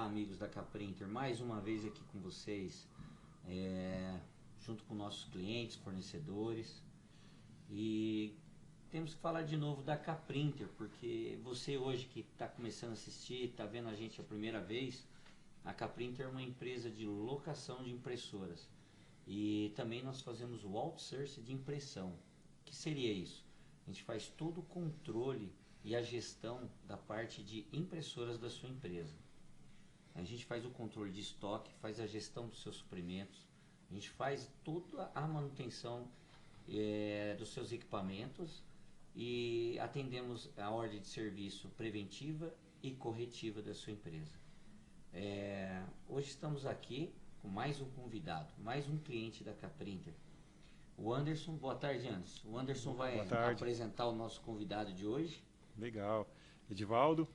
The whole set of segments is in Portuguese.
amigos da Caprinter, mais uma vez aqui com vocês, junto com nossos clientes, fornecedores. E temos que falar de novo da Caprinter, porque você hoje que está começando a assistir, está vendo a gente a primeira vez, a Caprinter é uma empresa de locação de impressoras. E também nós fazemos o outsourcing de impressão. O que seria isso? A gente faz todo o controle e a gestão da parte de impressoras da sua empresa. A gente faz o controle de estoque, faz a gestão dos seus suprimentos, a gente faz toda a manutenção dos seus equipamentos e atendemos a ordem de serviço preventiva e corretiva da sua empresa. Hoje estamos aqui com mais um convidado, mais um cliente da Caprinter. O Anderson. Boa tarde, Anderson. O Anderson vai apresentar o nosso convidado de hoje. Legal. Edivaldo.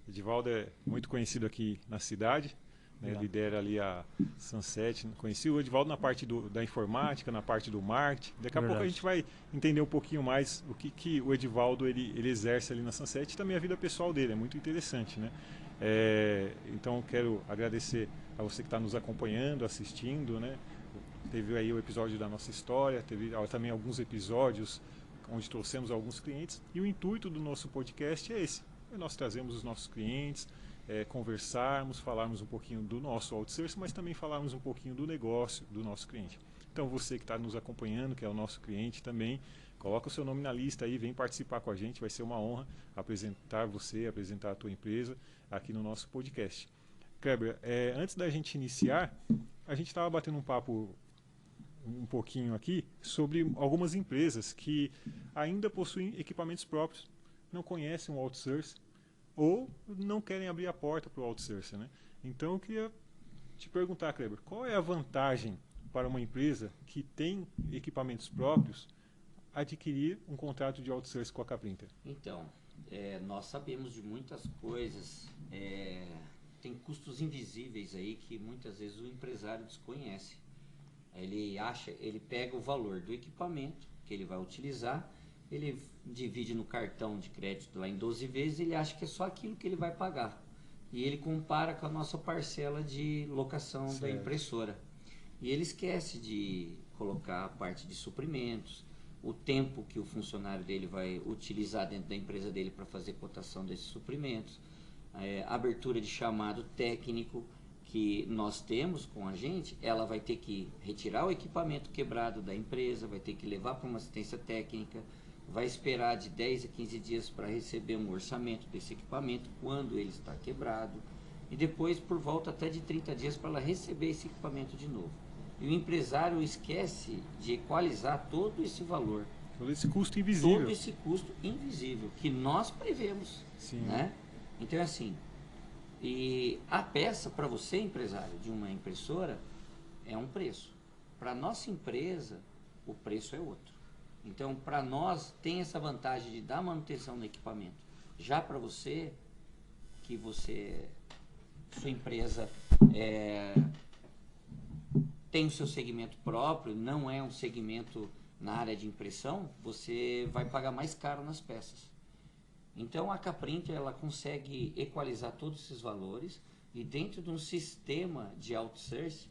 Edivaldo é muito conhecido aqui na cidade, né? Lidera ali a Sunset. Conheci o Edivaldo na parte da informática, na parte do marketing. Daqui a pouco a gente vai entender um pouquinho mais o que o Edivaldo ele exerce ali na Sunset e também a vida pessoal dele. É muito interessante, né? Então quero agradecer a você que está nos acompanhando, assistindo, né? Teve aí o episódio da nossa história, teve também alguns episódios onde trouxemos alguns clientes, e o intuito do nosso podcast é esse: nós trazemos os nossos clientes, conversarmos, falarmos um pouquinho do nosso outsourcing, mas também falarmos um pouquinho do negócio do nosso cliente. Então você que está nos acompanhando, que é o nosso cliente também, coloca o seu nome na lista aí, vem participar com a gente, vai ser uma honra apresentar você, apresentar a tua empresa aqui no nosso podcast. Kleber, antes da gente iniciar, a gente estava batendo um papo um pouquinho aqui sobre algumas empresas que ainda possuem equipamentos próprios, não conhecem o outsourcing ou não querem abrir a porta para o outsourcing, né? Então eu queria te perguntar, Kleber, qual é a vantagem para uma empresa que tem equipamentos próprios adquirir um contrato de outsourcing com a Caprinter? Então, nós sabemos de muitas coisas, tem custos invisíveis aí que muitas vezes o empresário desconhece. Ele pega o valor do equipamento que ele vai utilizar, ele divide no cartão de crédito lá em 12 vezes, ele acha que é só aquilo que ele vai pagar. E ele compara com a nossa parcela de locação da impressora. E ele esquece de colocar a parte de suprimentos, o tempo que o funcionário dele vai utilizar dentro da empresa dele para fazer cotação desses suprimentos, abertura de chamado técnico que nós temos com a gente. Ela vai ter que retirar o equipamento quebrado da empresa, vai ter que levar para uma assistência técnica, vai esperar de 10 a 15 dias para receber um orçamento desse equipamento quando ele está quebrado, e depois por volta até de 30 dias para ela receber esse equipamento de novo. E o empresário esquece de equalizar todo esse valor. Todo esse custo invisível. Todo esse custo invisível que nós prevemos. Sim. Né? Então é assim, e a peça para você, empresário de uma impressora, é um preço. Para a nossa empresa, o preço é outro. Então, para nós, tem essa vantagem de dar manutenção no equipamento. Já para você, que sua empresa tem o seu segmento próprio, não é um segmento na área de impressão, você vai pagar mais caro nas peças. Então a Caprinter ela consegue equalizar todos esses valores, e dentro de um sistema de outsourcing,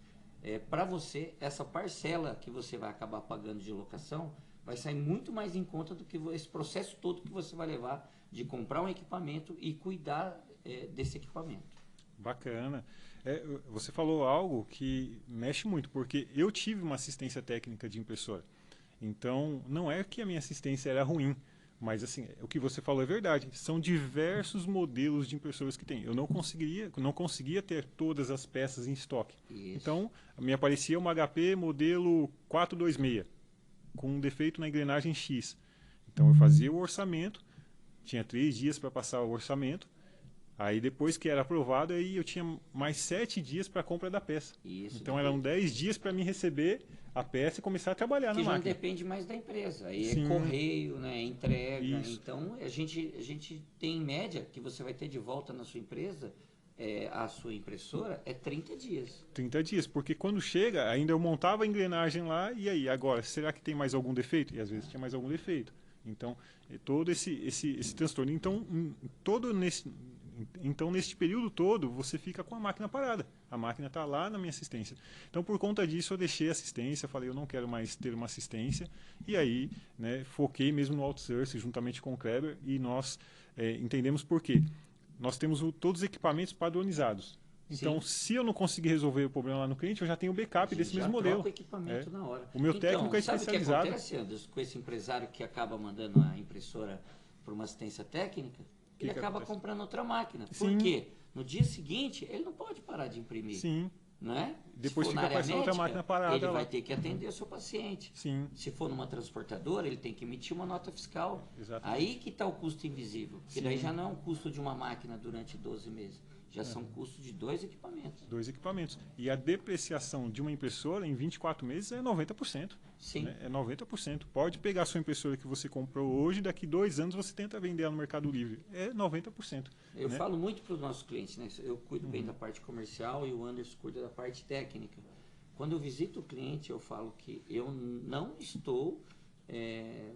para você, essa parcela que você vai acabar pagando de locação vai sair muito mais em conta do que esse processo todo que você vai levar de comprar um equipamento e cuidar desse equipamento. Bacana. Você falou algo que mexe muito, porque eu tive uma assistência técnica de impressora. Então, não é que a minha assistência era ruim, mas assim, o que você falou é verdade. São diversos modelos de impressoras que tem. Eu não conseguia ter todas as peças em estoque. Isso. Então, me aparecia uma HP modelo 426, com um defeito na engrenagem X. Então, eu fazia o orçamento, tinha 3 dias para passar o orçamento. Aí depois que era aprovado, aí eu tinha mais 7 dias para a compra da peça. Isso, então eram 10 dias para mim receber a peça e começar a trabalhar na máquina. Que já depende mais da empresa. Aí Sim. É correio, né, entrega. Isso. Então a gente tem em média que você vai ter de volta na sua empresa, a sua impressora, 30 dias. 30 dias, porque quando chega, ainda eu montava a engrenagem lá, e aí, agora, será que tem mais algum defeito? E às vezes tinha mais algum defeito. Então, todo esse transtorno. Então, Então, nesse período todo, você fica com a máquina parada. A máquina está lá na minha assistência. Então, por conta disso, eu deixei a assistência, falei, eu não quero mais ter uma assistência. E aí, né, foquei mesmo no outsourcing, juntamente com o Kleber, e nós entendemos por quê. Nós temos todos os equipamentos padronizados. Então, se eu não conseguir resolver o problema lá no cliente, eu já tenho o backup desse mesmo modelo. O equipamento na hora. O meu técnico é especializado. Sabe o que acontece, Anderson, com esse empresário que acaba mandando a impressora para uma assistência técnica? Ele acaba comprando outra máquina. Por quê? No dia seguinte, ele não pode parar de imprimir. Sim. Né? Depois fica passando outra máquina parada. Ele vai ter que atender o seu paciente. Sim. Se for numa transportadora, ele tem que emitir uma nota fiscal. Exatamente. Aí que está o custo invisível. Porque daí já não é um custo de uma máquina durante 12 meses. Já são custos de 2 equipamentos. 2 equipamentos. E a depreciação de uma impressora em 24 meses é 90%. Sim. Né? É 90%. Pode pegar a sua impressora que você comprou hoje, daqui 2 anos você tenta vender ela no Mercado Livre. É 90%. Eu falo muito para os nossos clientes, né? Eu cuido bem da parte comercial e o Anderson cuida da parte técnica. Quando eu visito o cliente, eu falo que eu não estou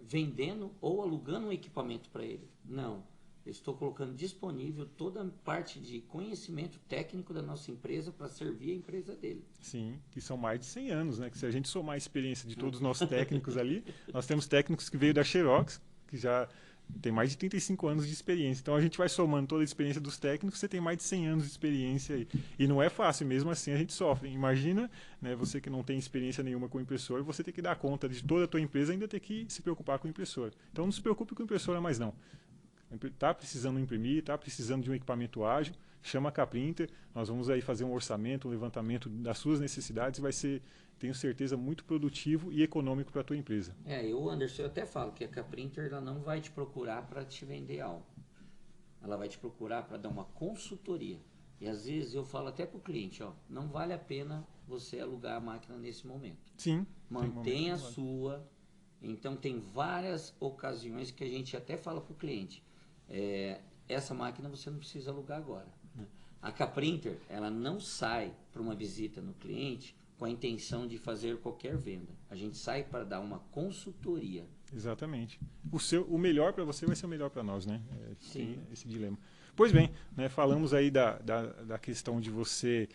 vendendo ou alugando um equipamento para ele. Não. Eu estou colocando disponível toda a parte de conhecimento técnico da nossa empresa para servir a empresa dele. Sim, que são mais de 100 anos, né? Que se a gente somar a experiência de todos os nossos técnicos ali, nós temos técnicos que veio da Xerox, que já tem mais de 35 anos de experiência. Então a gente vai somando toda a experiência dos técnicos, você tem mais de 100 anos de experiência aí. E não é fácil, mesmo assim a gente sofre. Imagina, né, você que não tem experiência nenhuma com impressora, você ter que dar conta de toda a tua empresa e ainda ter que se preocupar com impressora. Então não se preocupe com impressora mais não. Está precisando imprimir, está precisando de um equipamento ágil, chama a Caprinter, nós vamos aí fazer um orçamento, um levantamento das suas necessidades, vai ser, tenho certeza, muito produtivo e econômico para a tua empresa. Anderson, eu até falo que a Caprinter ela não vai te procurar para te vender algo, ela vai te procurar para dar uma consultoria. E às vezes eu falo até para o cliente, não vale a pena você alugar a máquina nesse momento. Sim. Mantenha a sua. Então tem várias ocasiões que a gente até fala para o cliente, essa máquina você não precisa alugar agora. A Caprinter, ela não sai para uma visita no cliente com a intenção de fazer qualquer venda. A gente sai para dar uma consultoria. Exatamente. O melhor para você vai ser o melhor para nós, né? Sim. Tem esse dilema. Pois bem, né, falamos aí da questão de você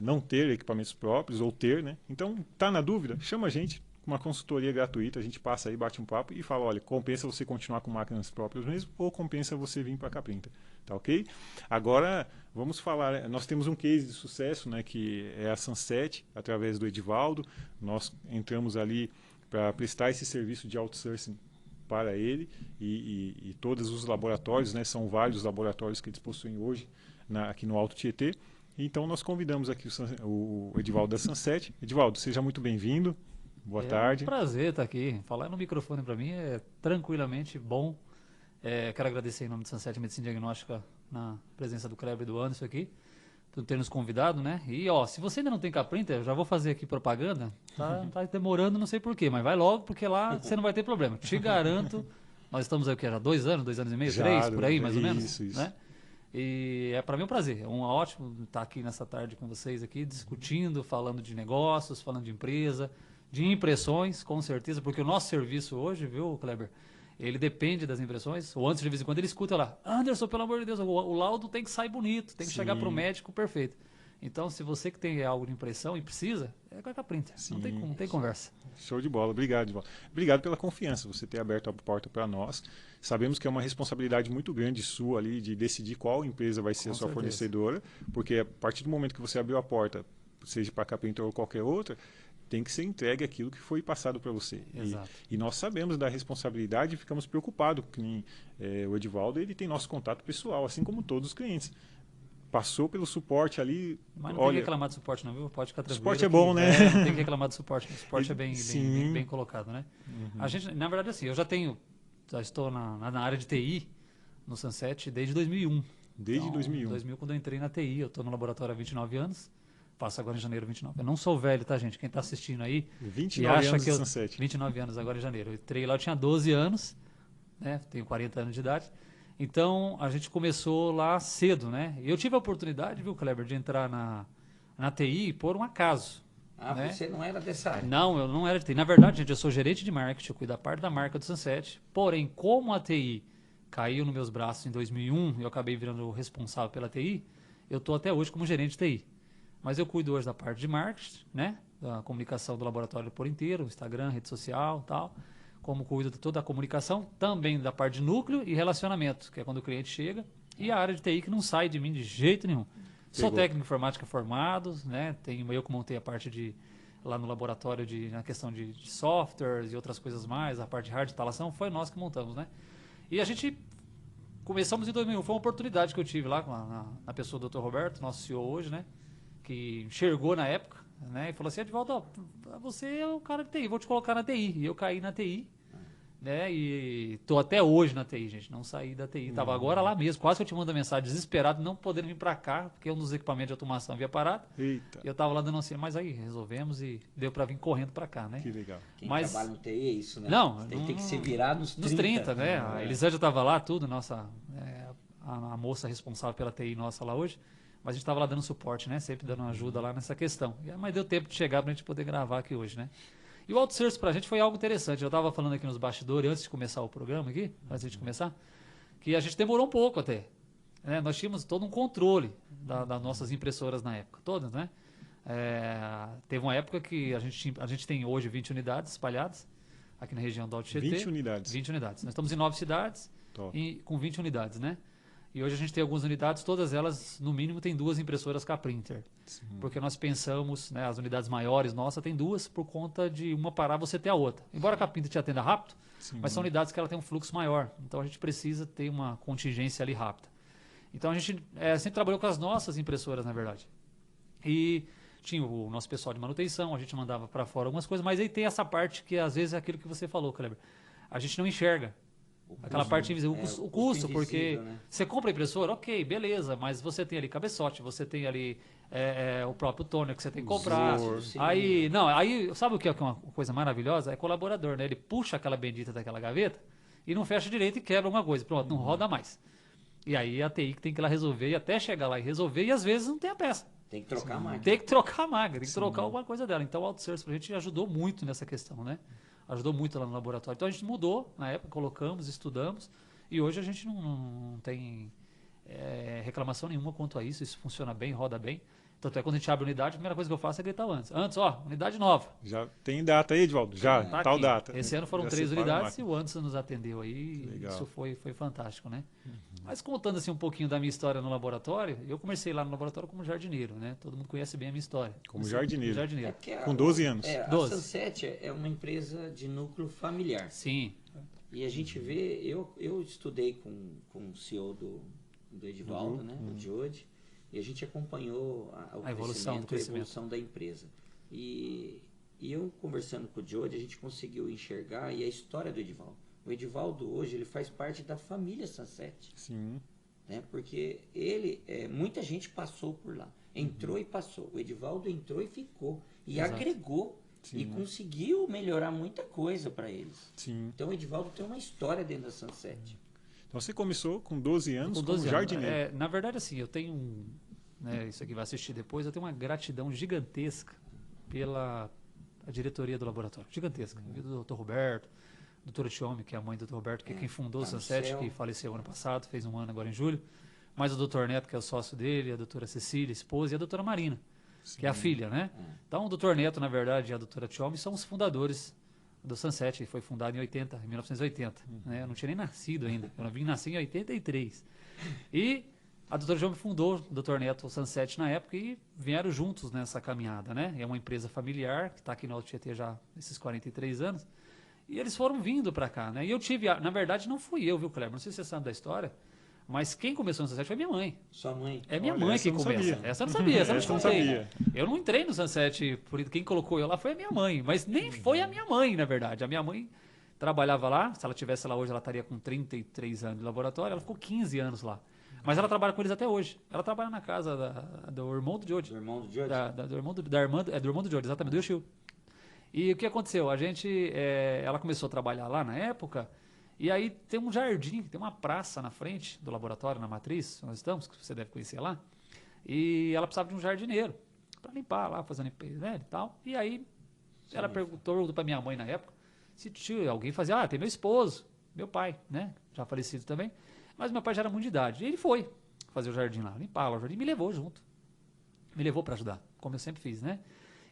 não ter equipamentos próprios ou ter, né? Então, tá na dúvida? Chama a gente. Uma consultoria gratuita, a gente passa aí, bate um papo e fala, olha, compensa você continuar com máquinas próprias mesmo ou compensa você vir para a Caprinter, tá ok? Agora, vamos falar, nós temos um case de sucesso, né, que é a Sunset, através do Edivaldo, nós entramos ali para prestar esse serviço de outsourcing para ele e todos os laboratórios, né, são vários laboratórios que eles possuem hoje aqui no Alto Tietê, então nós convidamos aqui o Edivaldo da Sunset. Edivaldo, seja muito bem-vindo. Boa tarde. É um prazer estar aqui. Falar no microfone para mim é tranquilamente bom. Quero agradecer em nome do Sunset Medicina Diagnóstica na presença do Kleber e do Anderson aqui, por ter nos convidado, né? E se você ainda não tem Caprinter, eu já vou fazer aqui propaganda. Tá demorando, não sei porquê, mas vai logo, porque lá você não vai ter problema. Te garanto, nós estamos aqui já 2 anos, 2 anos e meio, 3, por aí, mais ou menos. Isso. Né? E para mim é um prazer, é um ótimo estar aqui nessa tarde com vocês aqui, discutindo, falando de negócios, falando de empresa, de impressões, com certeza, porque o nosso serviço hoje, viu, Kleber, ele depende das impressões. O Anderson, de vez em quando, ele escuta lá, Anderson, pelo amor de Deus, o laudo tem que sair bonito, tem que chegar para o médico perfeito. Então, se você que tem algo de impressão e precisa, é com a Caprinter, não tem conversa. Show de bola, obrigado, Edivaldo. Obrigado pela confiança, você ter aberto a porta para nós. Sabemos que é uma responsabilidade muito grande sua ali de decidir qual empresa vai ser a sua fornecedora, porque a partir do momento que você abriu a porta, seja para a Caprinter ou qualquer outra, tem que ser entregue aquilo que foi passado para você. Exato. E nós sabemos da responsabilidade e ficamos preocupados. O Edivaldo, ele tem nosso contato pessoal, assim como todos os clientes. Passou pelo suporte ali. Mas não tem que reclamar do suporte, não, viu? Pode ficar tranquilo. O suporte é bom, né? Não tem que reclamar do suporte. O suporte é bem colocado, né? Uhum. A gente, na verdade, assim, eu já estou na área de TI no Sunset desde 2001. Desde 2001. 2000, quando eu entrei na TI, eu estou no laboratório há 29 anos. Faço agora em janeiro 29. Eu não sou velho, tá, gente? Quem está assistindo aí 29 anos de Sunset. 29 anos agora em janeiro. Eu entrei lá, eu tinha 12 anos, né? Tenho 40 anos de idade. Então, a gente começou lá cedo, né? Eu tive a oportunidade, viu, Kleber, de entrar na TI por um acaso. Né? Você não era dessa área? Não, eu não era de TI. Na verdade, gente, eu sou gerente de marketing, eu cuido da parte da marca do Sunset. Porém, como a TI caiu nos meus braços em 2001 e eu acabei virando o responsável pela TI, eu estou até hoje como gerente de TI. Mas eu cuido hoje da parte de marketing, né? Da comunicação do laboratório por inteiro, Instagram, rede social e tal. Como cuido de toda a comunicação, também da parte de núcleo e relacionamento, que é quando o cliente chega. E a área de TI que não sai de mim de jeito nenhum. Sou técnico de informática formado, né? Eu que montei a parte de lá no laboratório na questão de softwares e outras coisas mais, a parte de hard instalação, foi nós que montamos, né? E a gente começamos em 2001, foi uma oportunidade que eu tive lá na pessoa do Dr. Roberto, nosso CEO hoje, né? Que enxergou na época, né? E falou assim, Edivaldo, você é o cara de TI, vou te colocar na TI. E eu caí na TI, né? E tô até hoje na TI, gente, não saí da TI. Tava agora lá mesmo, quase que eu te mando mensagem desesperado, não podendo vir para cá, porque um dos equipamentos de automação havia parado. Eita. E eu tava lá dando assim, mas aí resolvemos e deu para vir correndo para cá, né? Que legal. Quem trabalha no TI é isso, né? Não, tem que se virar nos 30. Nos 30, né? A Elisângela estava lá, tudo, a moça responsável pela TI nossa lá hoje. Mas a gente estava lá dando suporte, né? Sempre dando ajuda lá nessa questão. Mas deu tempo de chegar para a gente poder gravar aqui hoje, né? E o outsourcing para a gente foi algo interessante. Eu estava falando aqui nos bastidores, antes de começar o programa aqui, antes de começar, que a gente demorou um pouco até. Né? Nós tínhamos todo um controle das nossas impressoras na época, todas, né? Teve uma época que a gente tem hoje 20 unidades espalhadas aqui na região do Alto Tietê. 20 unidades. 20 unidades. Nós estamos em 9 cidades com 20 unidades, né? E hoje a gente tem algumas unidades, todas elas, no mínimo, tem 2 impressoras K-Printer. Porque nós pensamos, né, as unidades maiores nossas tem 2 por conta de uma parar você ter a outra. Embora a K-Printer te atenda rápido, mas são unidades que ela tem um fluxo maior. Então a gente precisa ter uma contingência ali rápida. Então a gente sempre trabalhou com as nossas impressoras, na verdade. E tinha o nosso pessoal de manutenção, a gente mandava para fora algumas coisas, mas aí tem essa parte que às vezes é aquilo que você falou, Kleber. A gente não enxerga. Aquela parte invisível, o custo, porque né? Você compra a impressora, ok, beleza, mas você tem ali cabeçote, você tem ali o próprio toner que você tem que comprar. Aí sabe o que é uma coisa maravilhosa? É colaborador, né? Ele puxa aquela bendita daquela gaveta e não fecha direito e quebra alguma coisa. Pronto, não roda mais. E aí a TI que tem que ir lá resolver e até chegar lá e resolver, e às vezes não tem a peça. Tem que trocar a máquina. Tem que trocar a máquina, tem que trocar alguma coisa dela. Então o outsourcing pra gente ajudou muito nessa questão, né? Ajudou muito lá no laboratório. Então a gente mudou, na época, colocamos, estudamos, e hoje a gente não tem reclamação nenhuma quanto a isso. Isso funciona bem, roda bem. Tanto é quando a gente abre a unidade, a primeira coisa que eu faço é gritar antes. Antes, unidade nova. Já tem data aí, Edvaldo? Já, tá tal aqui. data. Esse ano foram 3 unidades e o Anderson nos atendeu aí. Legal. Isso foi fantástico, né? Mas contando assim um pouquinho da minha história no laboratório, eu comecei lá no laboratório como jardineiro, né? Todo mundo conhece bem a minha história. Como jardineiro. Com 12 anos. A 12. Sunset é uma empresa de núcleo familiar. Sim. E a gente vê, eu estudei com o CEO do Edivaldo, né? O Jody. E a gente acompanhou a evolução da empresa. E eu, conversando com o Jody, a gente conseguiu enxergar e a história do Edivaldo. O Edivaldo hoje ele faz parte da família Sunset. Sim. Né? Porque muita gente passou por lá. Entrou e passou. O Edivaldo entrou e ficou. E Exato. Agregou. Sim. E conseguiu melhorar muita coisa para eles. Sim. Então o Edivaldo tem uma história dentro da Sunset. Então você começou com 12 anos com 12 como jardineiro. anos. Na verdade, assim, eu tenho, isso aqui vai assistir depois, eu tenho uma gratidão gigantesca pela diretoria do laboratório. Gigantesca. Do Dr. Roberto, doutora Tiomi, que é a mãe do Dr. Roberto, que é quem fundou o Sunset, que faleceu ano passado, fez um ano agora em julho. Mais o Dr. Neto, que é o sócio dele, a doutora Cecília, esposa, e a doutora Marina, que é a filha, né? Então o Dr. Neto, na verdade, e a doutora Tiomi são os fundadores do Sunset, foi fundado em 1980. Né? Eu não tinha nem nascido ainda. Eu nasci em 83. E a doutora João fundou o Dr. Neto o Sunset na época e vieram juntos nessa caminhada. Né? É uma empresa familiar que está aqui no Alto Tietê já esses 43 anos. E eles foram vindo para cá. Né? E eu tive, na verdade, não fui eu, viu, Kleber? Não sei se você sabe da história. Mas quem começou no Sunset foi minha mãe. Sua mãe? É minha mãe que começa. Sabia. Essa eu não sabia, essa eu não sabia. sabia. Eu não entrei no Sunset, quem colocou eu lá foi a minha mãe. Mas nem foi a minha mãe, na verdade. A minha mãe trabalhava lá, se ela tivesse lá hoje, ela estaria com 33 anos de laboratório, ela ficou 15 anos lá. Mas ela trabalha com eles até hoje. Ela trabalha na casa do irmão do Jody. Do irmão do Jody? Do irmão do Jody, exatamente, do Yoshio. E o que aconteceu? Ela começou a trabalhar lá na época. E aí tem um jardim, tem uma praça na frente do laboratório, na matriz, nós estamos, que você deve conhecer lá. E ela precisava de um jardineiro para limpar lá, fazer limpeza, né, e tal. E aí ela perguntou para minha mãe na época se alguém fazia, tem meu esposo, meu pai, né? Já falecido também. Mas meu pai já era muito de idade. E ele foi fazer o jardim lá, limpar o jardim, e me levou junto. Me levou para ajudar, como eu sempre fiz, né?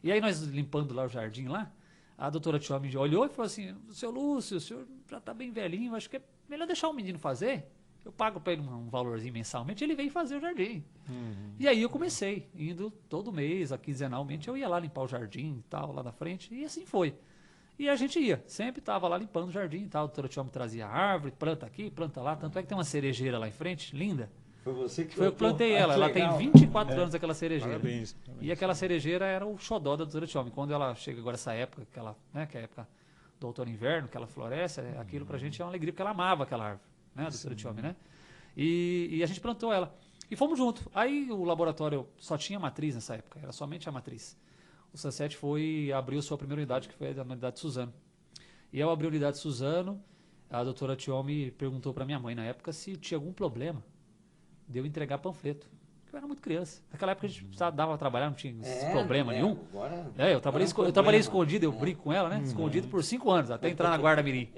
E aí nós limpando lá o jardim lá, a doutora Tiomi olhou e falou assim, seu Lúcio, o senhor já tá bem velhinho, acho que é melhor deixar o menino fazer. Eu pago para ele um valorzinho mensalmente, ele vem fazer o jardim. E aí eu comecei, indo todo mês, quinzenalmente, eu ia lá limpar o jardim e tal, lá na frente, e assim foi. E a gente ia, sempre estava lá limpando o jardim e tal, a doutora Tiomi trazia árvore, planta aqui, planta lá, tanto é que tem uma cerejeira lá em frente, linda. Foi você que Foi eu que plantei ela, que ela tem legal. 24 anos aquela cerejeira. Parabéns. E aquela cerejeira era o xodó da doutora Tiomi. Quando ela chega agora essa época, que ela, né, que é a época do outono e inverno, que ela floresce, aquilo pra gente é uma alegria, porque ela amava aquela árvore, né, a doutora Tiomi, né? E a gente plantou ela. E fomos juntos. Aí o laboratório só tinha matriz nessa época, era somente a matriz. O Sunset abriu sua primeira unidade, que foi a unidade Suzano. E ao abrir a unidade Suzano, a doutora Tiomi perguntou pra minha mãe na época se tinha algum problema de eu entregar panfleto. Porque eu era muito criança. Naquela época a gente dava pra trabalhar, não tinha esse problema nenhum. Agora, Eu trabalhei escondido, eu brinco com ela, né? Escondido por 5 anos, até entrar na Guarda Mirim.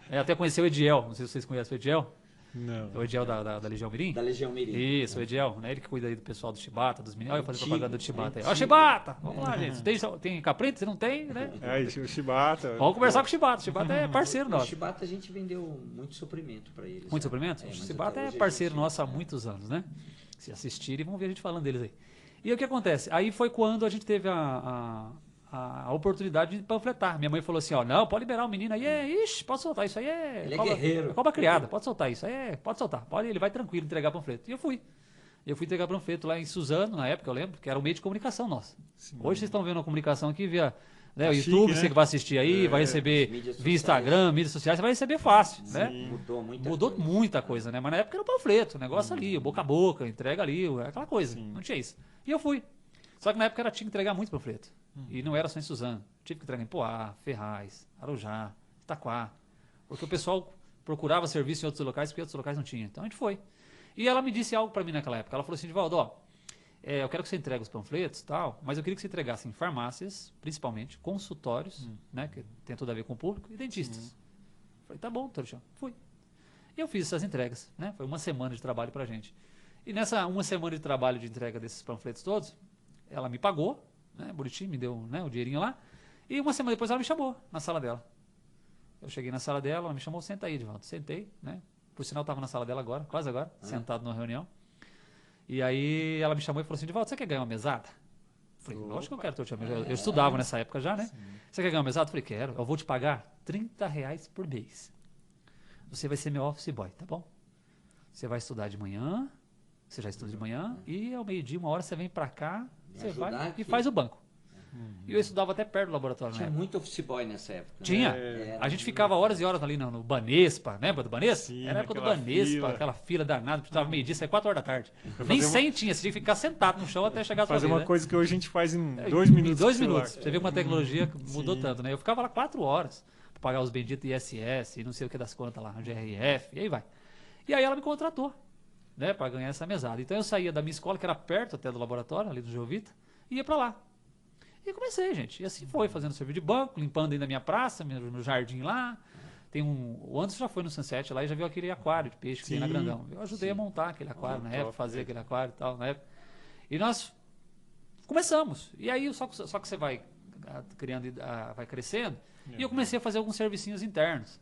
Até conhecer o Ediel, não sei se vocês conhecem o Ediel. Não. É o Ediel da Legião Mirim? Da Legião Mirim. Isso, o Ediel, né? Ele que cuida aí do pessoal do Chibata, dos meninos. Olha eu fazendo propaganda do Chibata aí. Ó, Chibata! Vamos lá, gente. Tem caprento? Você não tem, né? O Chibata. Vamos conversar com o Chibata. O Chibata é parceiro O nosso. Chibata a gente vendeu muito suprimento para eles. Muito suprimento? O mas Chibata até é hoje a parceiro gente- nosso há muitos anos, né? Se assistirem, vão ver a gente falando deles aí. E o que acontece? Aí foi quando a gente teve a oportunidade de panfletar. Minha mãe falou assim, ó, não, pode liberar o menino aí, ixi, pode soltar, isso aí é... Ele é guerreiro. É cobra criada, pode soltar isso aí, pode soltar. Ele vai tranquilo entregar panfleto. E eu fui. Eu fui entregar panfleto lá em Suzano, na época, eu lembro, que era o meio de comunicação nosso. Sim. Hoje vocês estão vendo a comunicação aqui via né, o Chique, YouTube, né? você que vai assistir aí, vai as receber mídias via sociais. Instagram, mídias sociais, você vai receber fácil, né? Mudou Mudou muita coisa, né? Mas na época era o panfleto, o negócio ali, boca a boca, entrega ali, aquela coisa. Sim. Não tinha isso. E eu fui. Só que na época tinha que entregar muito panfleto. E não era só em Suzano. Tive que entregar em Poá, Ferraz, Arujá, Itaquá. Porque o pessoal procurava serviço em outros locais, porque outros locais não tinha. Então a gente foi. E ela me disse algo pra mim naquela época. Ela falou assim, Divaldo, ó, eu quero que você entregue os panfletos e tal, mas eu queria que você entregasse em farmácias, principalmente, consultórios, né, que tem tudo a ver com o público, e dentistas. Falei, tá bom, doutor Chão. Fui. E eu fiz essas entregas, né? Foi uma semana de trabalho pra gente. E nessa uma semana de trabalho de entrega desses panfletos todos, ela me pagou, né, bonitinho, me deu, né, o dinheirinho lá, e uma semana depois ela me chamou na sala dela. Eu cheguei na sala dela, ela me chamou, senta aí, Edivaldo. Sentei, né? Por sinal, eu estava na sala dela agora, quase agora, sentado numa reunião. E aí ela me chamou e falou assim, Edivaldo, você quer ganhar uma mesada? Falei, lógico que eu quero, doutor Tiago. Eu estudava nessa época já, né? Você quer ganhar uma mesada? Falei, quero. Eu vou te pagar R$30 por mês. Você vai ser meu office boy, tá bom? Você vai estudar de manhã, você já estuda de manhã, e ao meio-dia, 1 hora, você vem pra cá, você vai aqui. e faz o banco. E eu estudava até perto do laboratório na Tinha época. muito office boy nessa época. né? Tinha. Era A gente muito ficava horas e horas ali no Banespa, lembra do Banespa? Sim, Era a época do aquela Banespa, fila. aquela fila danada, precisava meio-dia, saia 4 horas da tarde. Nem 100 tinha, você tinha que ficar sentado no chão até chegar a sua Fazer vez, uma né? coisa que hoje a gente faz em 2 minutos. Em 2 com o celular. minutos. Você vê como a tecnologia mudou Sim. tanto, né? Eu ficava lá 4 horas pra pagar os benditos ISS e não sei o que das contas lá, GRF, e aí vai. E aí ela me contratou, né, pra ganhar essa mesada. Então eu saía da minha escola, que era perto até do laboratório, ali do Geovita, e ia pra lá. E comecei, gente. E assim foi, fazendo serviço de banco, limpando ainda a minha praça, meu jardim lá. Tem o Anderson já foi no Sunset lá e já viu aquele aquário de peixe que tem na Sim, Grandão. Eu ajudei a montar aquele aquário na época, top, fazer né? aquele aquário e tal na época. E nós começamos. E aí só que você vai criando, vai crescendo. E eu comecei a fazer alguns servicinhos internos.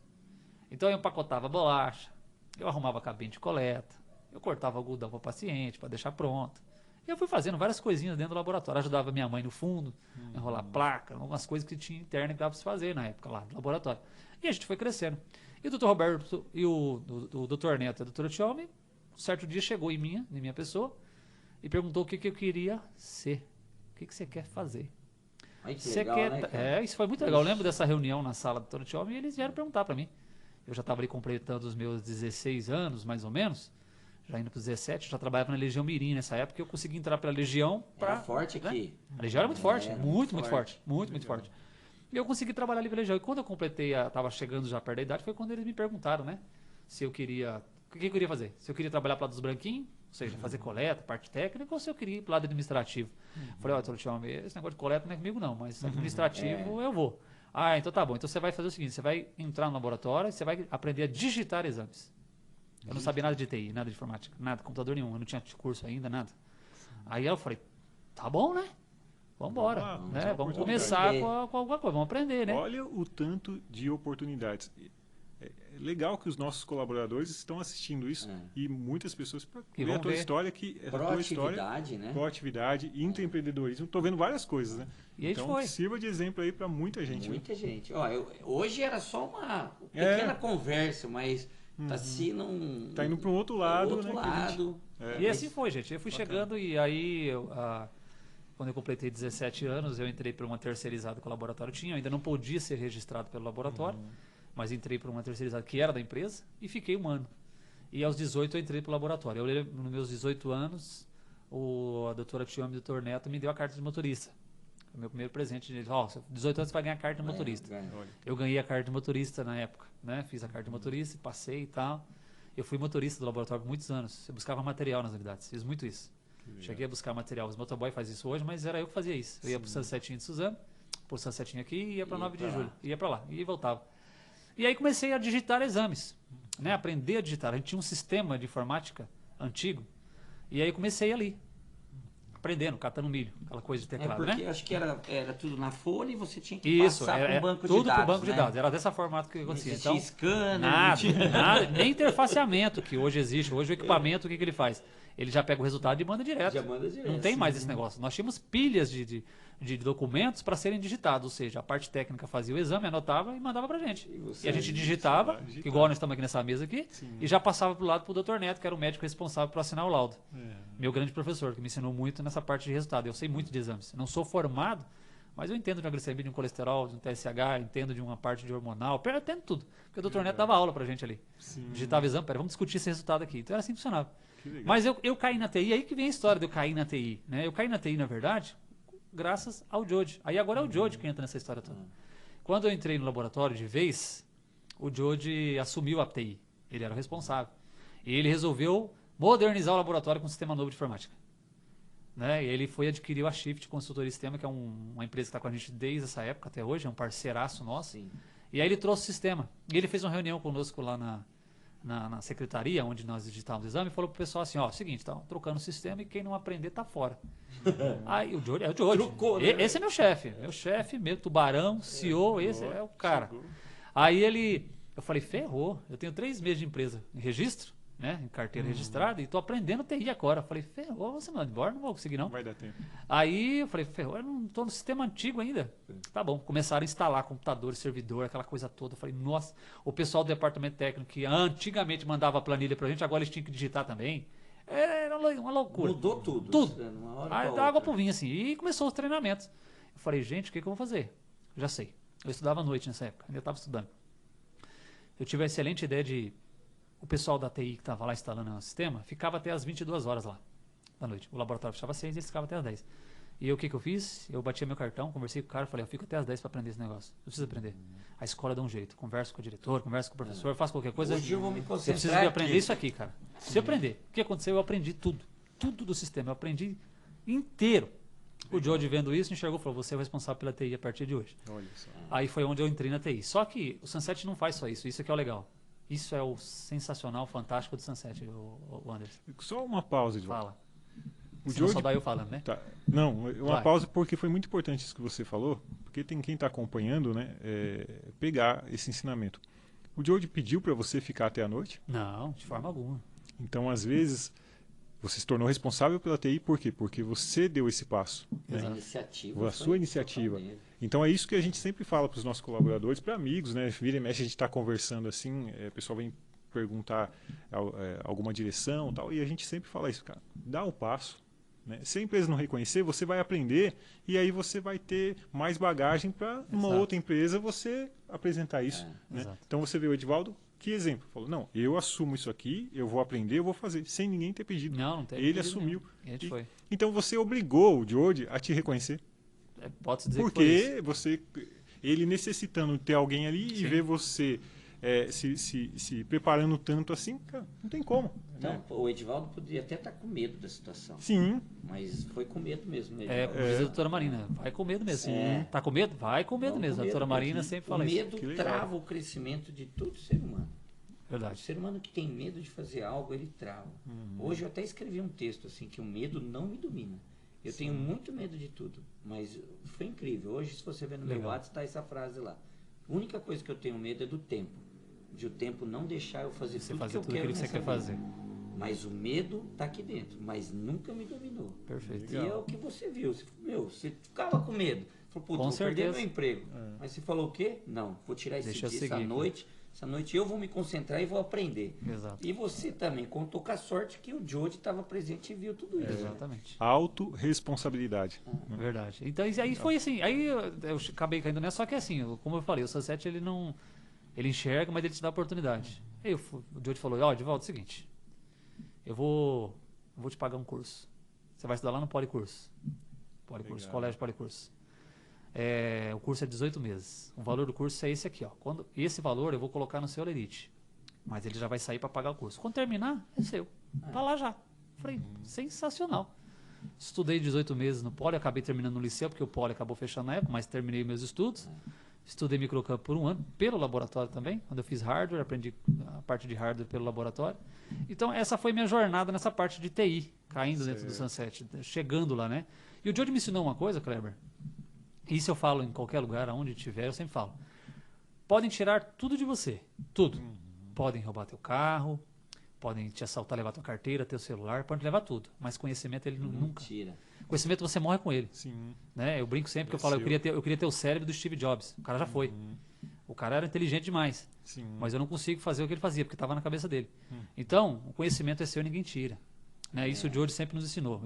Então eu empacotava bolacha, eu arrumava cabine de coleta, eu cortava algodão para paciente, para deixar pronto. E eu fui fazendo várias coisinhas dentro do laboratório. Ajudava minha mãe no fundo, enrolar placa, algumas coisas que tinha interna que dava para se fazer na época lá do laboratório. E a gente foi crescendo. E o Dr. Roberto e o Dr. Neto e a doutora Tiomi, um certo dia chegou em minha pessoa, e perguntou o que eu queria ser. O que você quer fazer? Ai, que Você legal, quer... né, cara? Isso foi muito legal. Eu lembro dessa reunião na sala do Dr. Tiomi e eles vieram perguntar para mim. Eu já estava ali completando os meus 16 anos, mais ou menos. Já indo para os 17, já trabalhava na Legião Mirim nessa época, eu consegui entrar pela Legião para... Era forte aqui. A Legião era muito forte, Era muito forte, muito forte. E eu consegui trabalhar ali pela Legião. E quando eu completei, estava chegando já perto da idade, foi quando eles me perguntaram, né? Se eu queria... O que eu queria fazer? Se eu queria trabalhar para lado dos branquinhos, ou seja, fazer coleta, parte técnica, ou se eu queria ir para o lado administrativo. Falei, ó, doutor Tchau, esse negócio de coleta não é comigo não, mas administrativo eu vou. Ah, então tá bom. Então você vai fazer o seguinte, você vai entrar no laboratório e você vai aprender a digitar exames. Eu não sabia nada de TI, nada de informática, nada, computador nenhum. Eu não tinha curso ainda, nada. Aí eu falei, tá bom, né? Vamos embora. Vamos começar com alguma coisa, vamos aprender, né? Olha o tanto de oportunidades. É legal que os nossos colaboradores estão assistindo isso e muitas pessoas para ver a tua história, que a tua história, né? proatividade, intraempreendedorismo. Estou vendo várias coisas, né? E então sirva de exemplo aí para muita gente. Muita gente. Ó, hoje era só uma pequena conversa, mas tá assim tá indo para um outro lado, outro né? lado. E assim foi, gente. Eu fui chegando e aí quando eu completei 17 anos, eu entrei para uma terceirizada que o laboratório tinha. Eu ainda não podia ser registrado pelo laboratório, mas entrei para uma terceirizada que era da empresa e fiquei 1 ano. E aos 18 eu entrei para o laboratório. Nos meus 18 anos, a doutora Tiome e o doutor Neto me deu a carta de motorista. O meu primeiro presente. 18 anos você vai ganhar a carta de motorista. Eu ganhei a carta de motorista na época, né? Fiz a carta de motorista, passei e tal. Eu fui motorista do laboratório por muitos anos. Eu buscava material nas unidades, fiz muito isso. Cheguei a buscar material. Os motoboy faz isso hoje, mas era eu que fazia isso. Eu ia pro Sunsetinho de Suzano, pro Sunsetinho aqui e ia para 9 de julho. Ia para lá e voltava. E aí comecei a digitar exames, né? Aprender a digitar. A gente tinha um sistema de informática antigo e aí comecei ali, aprendendo, catando milho, aquela coisa de teclado, porque né? acho que era tudo na folha e você tinha que passar para um banco de dados. Tudo pro banco de dados. Era dessa formato que acontecia. Não tinha scanner, nada, nem interfaceamento que hoje existe. Hoje o equipamento, o que ele faz? Ele já pega o resultado e manda direto. Não tem mais esse negócio. Nós tínhamos pilhas de documentos para serem digitados, ou seja, a parte técnica fazia o exame, anotava e mandava para a gente. E a gente digitava, igual nós estamos aqui nessa mesa aqui, e já passava para o lado para o Dr. Neto, que era o médico responsável por assinar o laudo. Meu grande professor, que me ensinou muito nessa parte de resultado. Eu sei muito de exames. Não sou formado, mas eu entendo de uma glicemia, de um colesterol, de um TSH, entendo de uma parte de hormonal, eu entendo tudo. Porque o Dr. Neto dava aula para a gente ali. Digitava exame, vamos discutir esse resultado aqui. Então era assim que funcionava. Mas eu caí na TI, aí que vem a história de eu cair na TI. Né? Eu caí na TI, na verdade, graças ao Jody. Aí agora é o Jody que entra nessa história toda. Quando eu entrei no laboratório de vez, o Jody assumiu a TI. Ele era o responsável. E ele resolveu modernizar o laboratório com um sistema novo de informática. Né? E ele foi adquirir a Shift Consultoria Sistema, que é uma empresa que está com a gente desde essa época até hoje, é um parceiraço nosso. Sim. E aí ele trouxe o sistema. E ele fez uma reunião conosco lá na secretaria, onde nós digitávamos o exame, e falou pro pessoal assim, seguinte, estão trocando o sistema e quem não aprender tá fora. Aí o Jody, Trocou, né? Esse é meu chefe, meu tubarão, CEO, esse é o cara. Aí eu falei, ferrou, eu tenho 3 meses de empresa em registro, né, em carteira registrada, e tô aprendendo TI agora. Eu falei, ferrou, você manda embora, não vou conseguir não. Vai dar tempo. Aí eu falei, ferrou, eu não tô no sistema antigo ainda. Tá bom, começaram a instalar computador, servidor, aquela coisa toda. Eu falei, nossa, o pessoal do departamento técnico que antigamente mandava planilha pra gente, agora eles tinham que digitar também. Era uma loucura. Mudou tudo. Tudo. Aí dá água pro vinho assim. E começou os treinamentos. Eu falei, gente, o que eu vou fazer? Já sei. Eu estudava à noite nessa época, ainda estava estudando. Eu tive a excelente ideia de o pessoal da TI que estava lá instalando o sistema ficava até as 22 horas lá da noite. O laboratório fechava às 6 e eles ficavam até às 10. E o que eu fiz? Eu batia meu cartão, conversei com o cara, falei, eu fico até às 10 para aprender esse negócio. Eu preciso aprender. A escola dá um jeito. Converso com o diretor, converso com o professor, faço qualquer coisa. Hoje eu vou me concentrar. Eu preciso de aprender isso aqui, cara. Se aprender. O que aconteceu? Eu aprendi tudo. Tudo do sistema. Eu aprendi inteiro. O Jody vendo isso, enxergou e falou, você é o responsável pela TI a partir de hoje. Olha só. Aí foi onde eu entrei na TI. Só que o Sunset não faz só isso. Isso aqui é o legal. Isso é o sensacional, fantástico do Sunset, o Anderson. Só uma pausa, Edvaldo. Fala. O Senão Jody... só dá eu falando, né? Tá. Não, uma Vai. pausa porque foi muito importante isso que você falou, porque tem quem está acompanhando, né, pegar esse ensinamento. O Jody pediu para você ficar até a noite? Não, de forma alguma. Então, às vezes, você se tornou responsável pela TI, por quê? Porque você deu esse passo. A Né? iniciativa. A sua iniciativa. Então, é isso que a gente sempre fala para os nossos colaboradores, para amigos, né? Vira e mexe, a gente está conversando assim, o pessoal vem perguntar alguma direção e tal, e a gente sempre fala isso, cara, dá o passo. Né? Se a empresa não reconhecer, você vai aprender e aí você vai ter mais bagagem para uma outra empresa você apresentar isso. Né? Então você vê o Edvaldo, que exemplo? Falou, não, eu assumo isso aqui, eu vou aprender, eu vou fazer, sem ninguém ter pedido. Não tem. Ele assumiu. E a gente foi. Então você obrigou o Jody a te reconhecer. Pode-se dizer Porque que foi isso. ele necessitando ter alguém ali e ver você se preparando tanto assim, cara, não tem como. Então, Né? o Edivaldo poderia até estar com medo da situação. Sim. Mas foi com medo mesmo. Como diz a doutora Marina, vai com medo mesmo. Tá com medo? Vai com medo Vamos mesmo. com A doutora medo, Marina porque sempre fala o isso. medo trava o crescimento de todo ser humano. O Verdade. ser humano que tem medo de fazer algo, ele trava. Hoje eu até escrevi um texto assim, que o medo não me domina. Eu tenho muito medo de tudo, mas foi incrível. Hoje, se você ver no meu Legal. WhatsApp, está essa frase lá. A única coisa que eu tenho medo é do tempo. De o tempo não deixar eu fazer Você tudo fazer que eu tudo quero aquilo que você nessa quer vida. fazer. Mas o medo está aqui dentro, mas nunca me dominou. Perfeito. E é o que você viu. Você ficava com medo. Falou, putz, Com vou perder certeza. meu emprego. Mas você falou o quê? Não, vou tirar esse Deixa eu dia, seguir essa aqui. noite. Essa noite eu vou me concentrar e vou aprender. Exato. E você também contou com a sorte que o Jody estava presente e viu tudo isso. Exatamente. Autorresponsabilidade. Verdade. Então, e aí foi assim, aí eu acabei caindo nessa, só que assim, como eu falei, o Sunset ele não, ele enxerga, mas ele te dá oportunidade. Aí o Jody falou, ó, Edivaldo, é o seguinte, eu vou te pagar um curso. Você vai estudar lá no Policurso. Policurso, Legal. Colégio Policurso. O curso é 18 meses. O valor do curso é esse aqui, ó. Esse valor eu vou colocar no seu Lerite. Mas ele já vai sair para pagar o curso. Quando terminar, é seu. Tá lá já. Falei, sensacional. Estudei 18 meses no Poli, acabei terminando no liceu, porque o Poli acabou fechando na época, mas terminei meus estudos. Estudei microcampo por um ano, pelo laboratório também. Quando eu fiz hardware, aprendi a parte de hardware pelo laboratório. Então, essa foi minha jornada nessa parte de TI, caindo dentro do Sunset, chegando lá, né? E o Jody me ensinou uma coisa, Kleber. Isso eu falo em qualquer lugar, aonde tiver, eu sempre falo. Podem tirar tudo de você, tudo. Podem roubar teu carro, podem te assaltar, levar tua carteira, teu celular, podem levar tudo. Mas conhecimento ele nunca. Mentira. Conhecimento você morre com ele. Sim. Né? Eu brinco sempre que eu falo, eu queria ter o cérebro do Steve Jobs. O cara já foi. O cara era inteligente demais. Sim. Mas eu não consigo fazer o que ele fazia, porque estava na cabeça dele. Então, o conhecimento é seu e ninguém tira. Né? Isso o Jody sempre nos ensinou.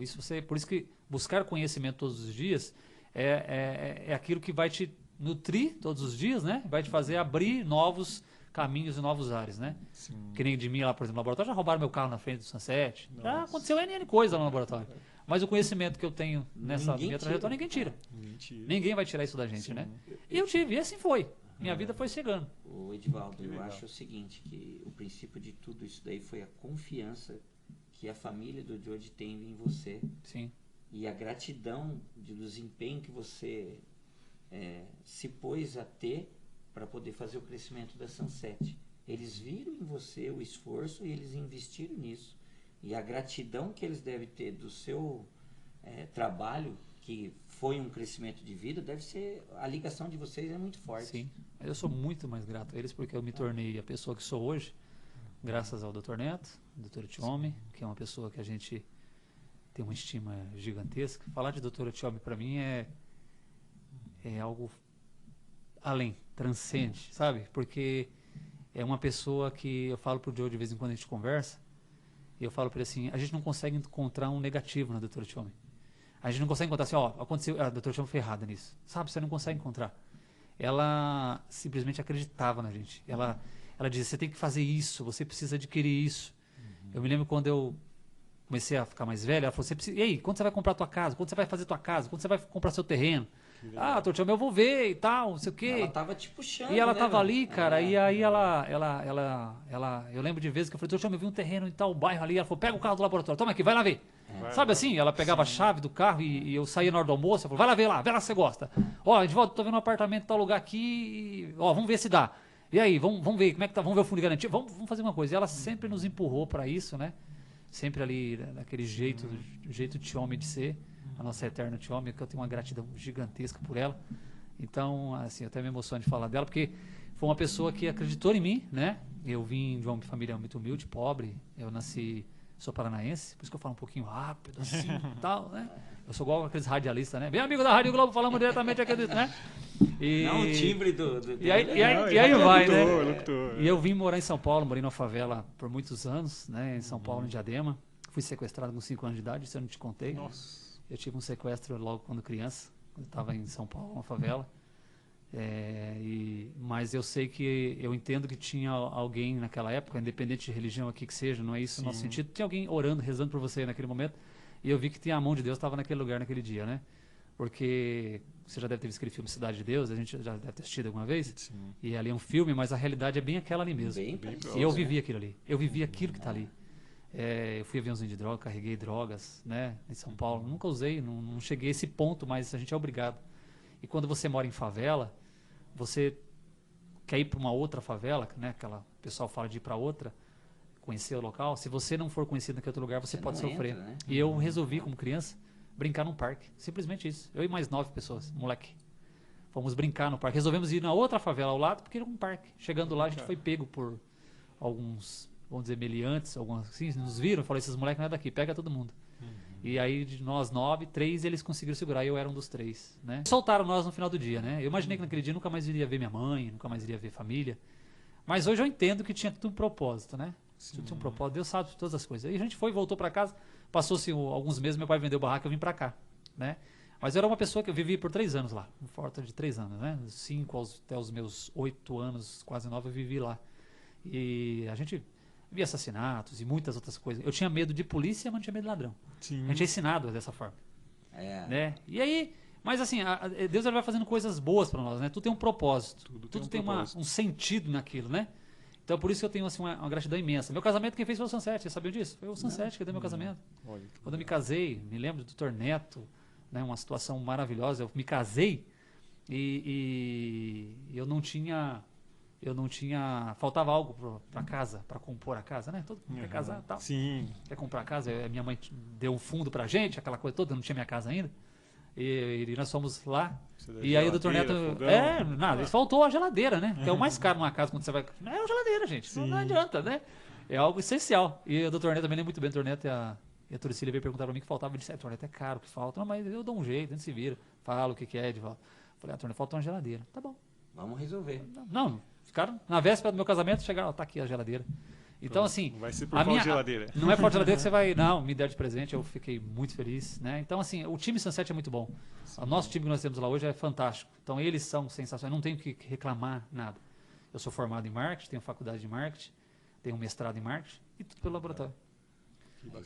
Por isso que buscar conhecimento todos os dias é aquilo que vai te nutrir todos os dias, né? Vai te fazer abrir novos caminhos e novos ares, né? Sim. Que nem de mim lá, por exemplo, no laboratório, já roubaram meu carro na frente do Sunset. Já aconteceu N coisa lá no laboratório. Mas o conhecimento que eu tenho nessa Ninguém minha tira. trajetória, ninguém tira. Mentira. Ninguém vai tirar isso da gente, né? E eu tive, e assim foi. Minha vida foi chegando. O Edivaldo, eu legal. acho o seguinte, que o princípio de tudo isso daí foi a confiança que a família do Jody tem em você Sim, e a gratidão do desempenho que você se pôs a ter para poder fazer o crescimento da Sunset. Eles viram em você o esforço e eles investiram nisso. E a gratidão que eles devem ter do seu trabalho, que foi um crescimento de vida, deve ser, a ligação de vocês é muito forte. sim. Eu sou muito mais grato a eles porque eu me tornei a pessoa que sou hoje, graças ao Dr. Neto, Dr. Tiomi, que é uma pessoa que a gente tem uma estima gigantesca. Falar de Dr. Tiomi para mim é algo além, transcende, sabe? Porque é uma pessoa que eu falo pro Joe de vez em quando a gente conversa, e eu falo para ele assim, a gente não consegue encontrar um negativo na Dr. Tiomi. A gente não consegue encontrar assim, ó, aconteceu, a Dr. Tiomi foi errada nisso. Sabe, você não consegue encontrar. Ela simplesmente acreditava na gente. Ela dizia, você tem que fazer isso, você precisa adquirir isso. Eu me lembro quando eu comecei a ficar mais velho, ela falou, e aí, quando você vai comprar tua casa? Quando você vai fazer tua casa? Quando você vai comprar seu terreno? Ah, Dr. Tiomi, eu vou ver e tal, não sei o quê. Ela tava te puxando, E ela né, tava meu? ali, cara, e aí ela, eu lembro de vezes que eu falei, Tiomi, eu vi um terreno em tal bairro ali, ela falou, pega o carro do laboratório, toma aqui, vai lá ver. Sabe assim, ela pegava a chave do carro e eu saía na hora do almoço, ela falou, vai lá ver lá, vê lá se você gosta. Ó, Edivaldo, tô vendo um apartamento em tal lugar aqui, ó, vamos ver se dá. E aí, vamos ver como é que tá, vamos ver o fundo de garantia, vamos fazer uma coisa. E ela sempre nos empurrou para isso, né? Sempre ali, daquele jeito, do jeito Tiomi de ser, a nossa eterna Tiomi, que eu tenho uma gratidão gigantesca por ela. Então, assim, eu até me emociono de falar dela, porque foi uma pessoa que acreditou em mim, né? Eu vim de uma família muito humilde, pobre. Eu sou paranaense, por isso que eu falo um pouquinho rápido, assim, e tal, né? Eu sou igual aqueles radialistas, né? Bem amigo da Rádio Globo, falamos diretamente aqui, né? Não, o timbre E aí vai, né? E eu vim morar em São Paulo, morei numa favela por muitos anos, né? Em São Paulo, em Diadema. Fui sequestrado com 5 anos de idade, isso eu não te contei. Nossa. Eu tive um sequestro logo quando criança, quando eu estava em São Paulo, uma favela. Mas eu sei que eu entendo que tinha alguém naquela época, independente de religião aqui que seja, não é isso o nosso sentido, tinha alguém orando, rezando por você naquele momento, e eu vi que tinha a mão de Deus estava naquele lugar naquele dia, né? Porque Você já deve ter visto aquele filme Cidade de Deus, a gente já deve ter assistido alguma vez. Sim. E ali é um filme, mas a realidade é bem aquela ali mesmo. Bem Bem parecido, E eu né? vivi aquilo ali. Eu vivi aquilo que está ali. Eu fui aviãozinho de droga, carreguei drogas, né, em São Paulo. Nunca usei, não cheguei a esse ponto, mas a gente é obrigado. E quando você mora em favela, você quer ir para uma outra favela, né, o pessoal fala de ir para outra, conhecer o local. Se você não for conhecido naquele outro lugar, você pode não sofrer. entra, né? E eu resolvi, como criança, brincar num parque. Simplesmente isso. Eu e mais 9 pessoas, moleque. Fomos brincar no parque. Resolvemos ir na outra favela ao lado, porque era um parque. Chegando lá, a gente foi pego por alguns, vamos dizer, meliantes, alguns assim, nos viram. Falei, esses moleques não é daqui, pega todo mundo. E aí, de nós 9, 3 eles conseguiram segurar e eu era um dos 3, né? Soltaram nós no final do dia, né? Eu imaginei que naquele dia eu nunca mais iria ver minha mãe, nunca mais iria ver família. Mas hoje eu entendo que tinha tudo um propósito, né? Tudo tinha um propósito, Deus sabe de todas as coisas. Aí a gente foi, voltou para casa, passou-se alguns meses, meu pai vendeu o barraco, eu vim para cá, né? Mas eu era uma pessoa que eu vivi por 3 anos lá, por volta de 3 anos, né? 5 até os meus 8 anos, quase 9, eu vivi lá. E a gente via assassinatos e muitas outras coisas. Eu tinha medo de polícia, mas não tinha medo de ladrão. Sim. A gente é ensinado dessa forma, É. né? E aí, mas assim, Deus ele vai fazendo coisas boas para nós, né? Tudo tem um propósito, Tudo tem um propósito. um sentido naquilo, né? Então por isso que eu tenho assim, uma gratidão imensa. Meu casamento quem fez foi o Sunset, vocês sabiam disso? Foi o Sunset que deu meu casamento. Olha, que Quando eu me casei, me lembro do Dr. Neto, né? Uma situação maravilhosa. Eu me casei e eu não tinha, faltava algo para casa, para compor a casa, né? Todo mundo quer casar, e tal. Sim. Quer comprar a casa, minha mãe deu um fundo pra gente, aquela coisa toda, eu não tinha minha casa ainda. E nós fomos lá. Você dá E aí o Dr. Neto. fogão. Nada, faltou a geladeira, né? Que é o mais caro numa casa quando você vai. Não é a geladeira, gente. Não adianta, né? É algo essencial. E o Dr. Neto também lembra muito bem. O Dr. Neto e a Torcília veio perguntar pra mim que faltava. Eu disse, Dr. Neto, é caro que falta. Não, mas eu dou um jeito, a gente se vira. Falo o que é, Edivaldo. Falei, Dr. Neto, faltou uma geladeira. Tá bom. Vamos resolver. Não, ficaram na véspera do meu casamento, chegaram, tá aqui a geladeira. Então, assim. Não vai ser por falta de geladeira. Não é por falta de geladeira que você vai. Não, me der de presente, eu fiquei muito feliz, né? Então, assim, o time Sunset é muito bom. O nosso time que nós temos lá hoje é fantástico. Então, eles são sensacionais. Não tenho que reclamar nada. Eu sou formado em marketing, tenho faculdade de marketing, tenho um mestrado em marketing e tudo pelo laboratório.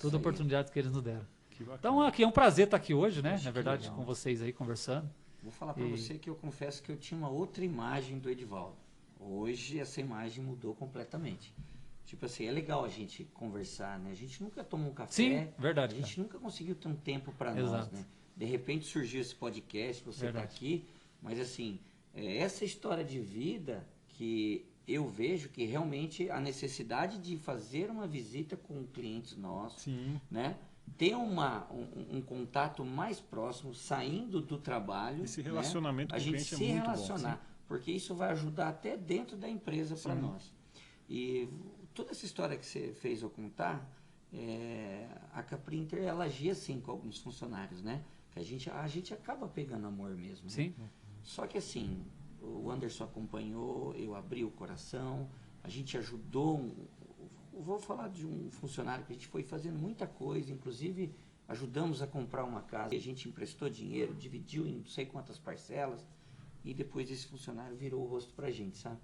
Toda oportunidade que eles nos deram. Que bacana. Então, aqui é um prazer estar aqui hoje, né? Poxa, Na que verdade, legal. com vocês aí conversando. Vou falar pra E- você que eu confesso que eu tinha uma outra imagem do Edivaldo. Hoje essa imagem mudou completamente. Tipo assim, é legal a gente conversar, né? A gente nunca toma um café. Sim, verdade. A gente nunca conseguiu ter um tempo para nós, Exato. né? De repente surgiu esse podcast, você está Verdade. aqui, mas assim, essa história de vida que eu vejo que realmente a necessidade de fazer uma visita com clientes nossos, Sim. né? Ter um contato mais próximo, saindo do trabalho. Esse né? relacionamento A com o gente cliente é se muito bom, relacionar, porque isso vai ajudar até dentro da empresa para nós. E toda essa história que você fez eu contar, a Caprinter ela agia assim com alguns funcionários, né? Que a gente acaba pegando amor mesmo. Né? Sim. Só que assim, o Anderson acompanhou, eu abri o coração, a gente ajudou. Vou falar de um funcionário que a gente foi fazendo muita coisa, inclusive ajudamos a comprar uma casa, a gente emprestou dinheiro, dividiu em não sei quantas parcelas, e depois esse funcionário virou o rosto pra gente, sabe?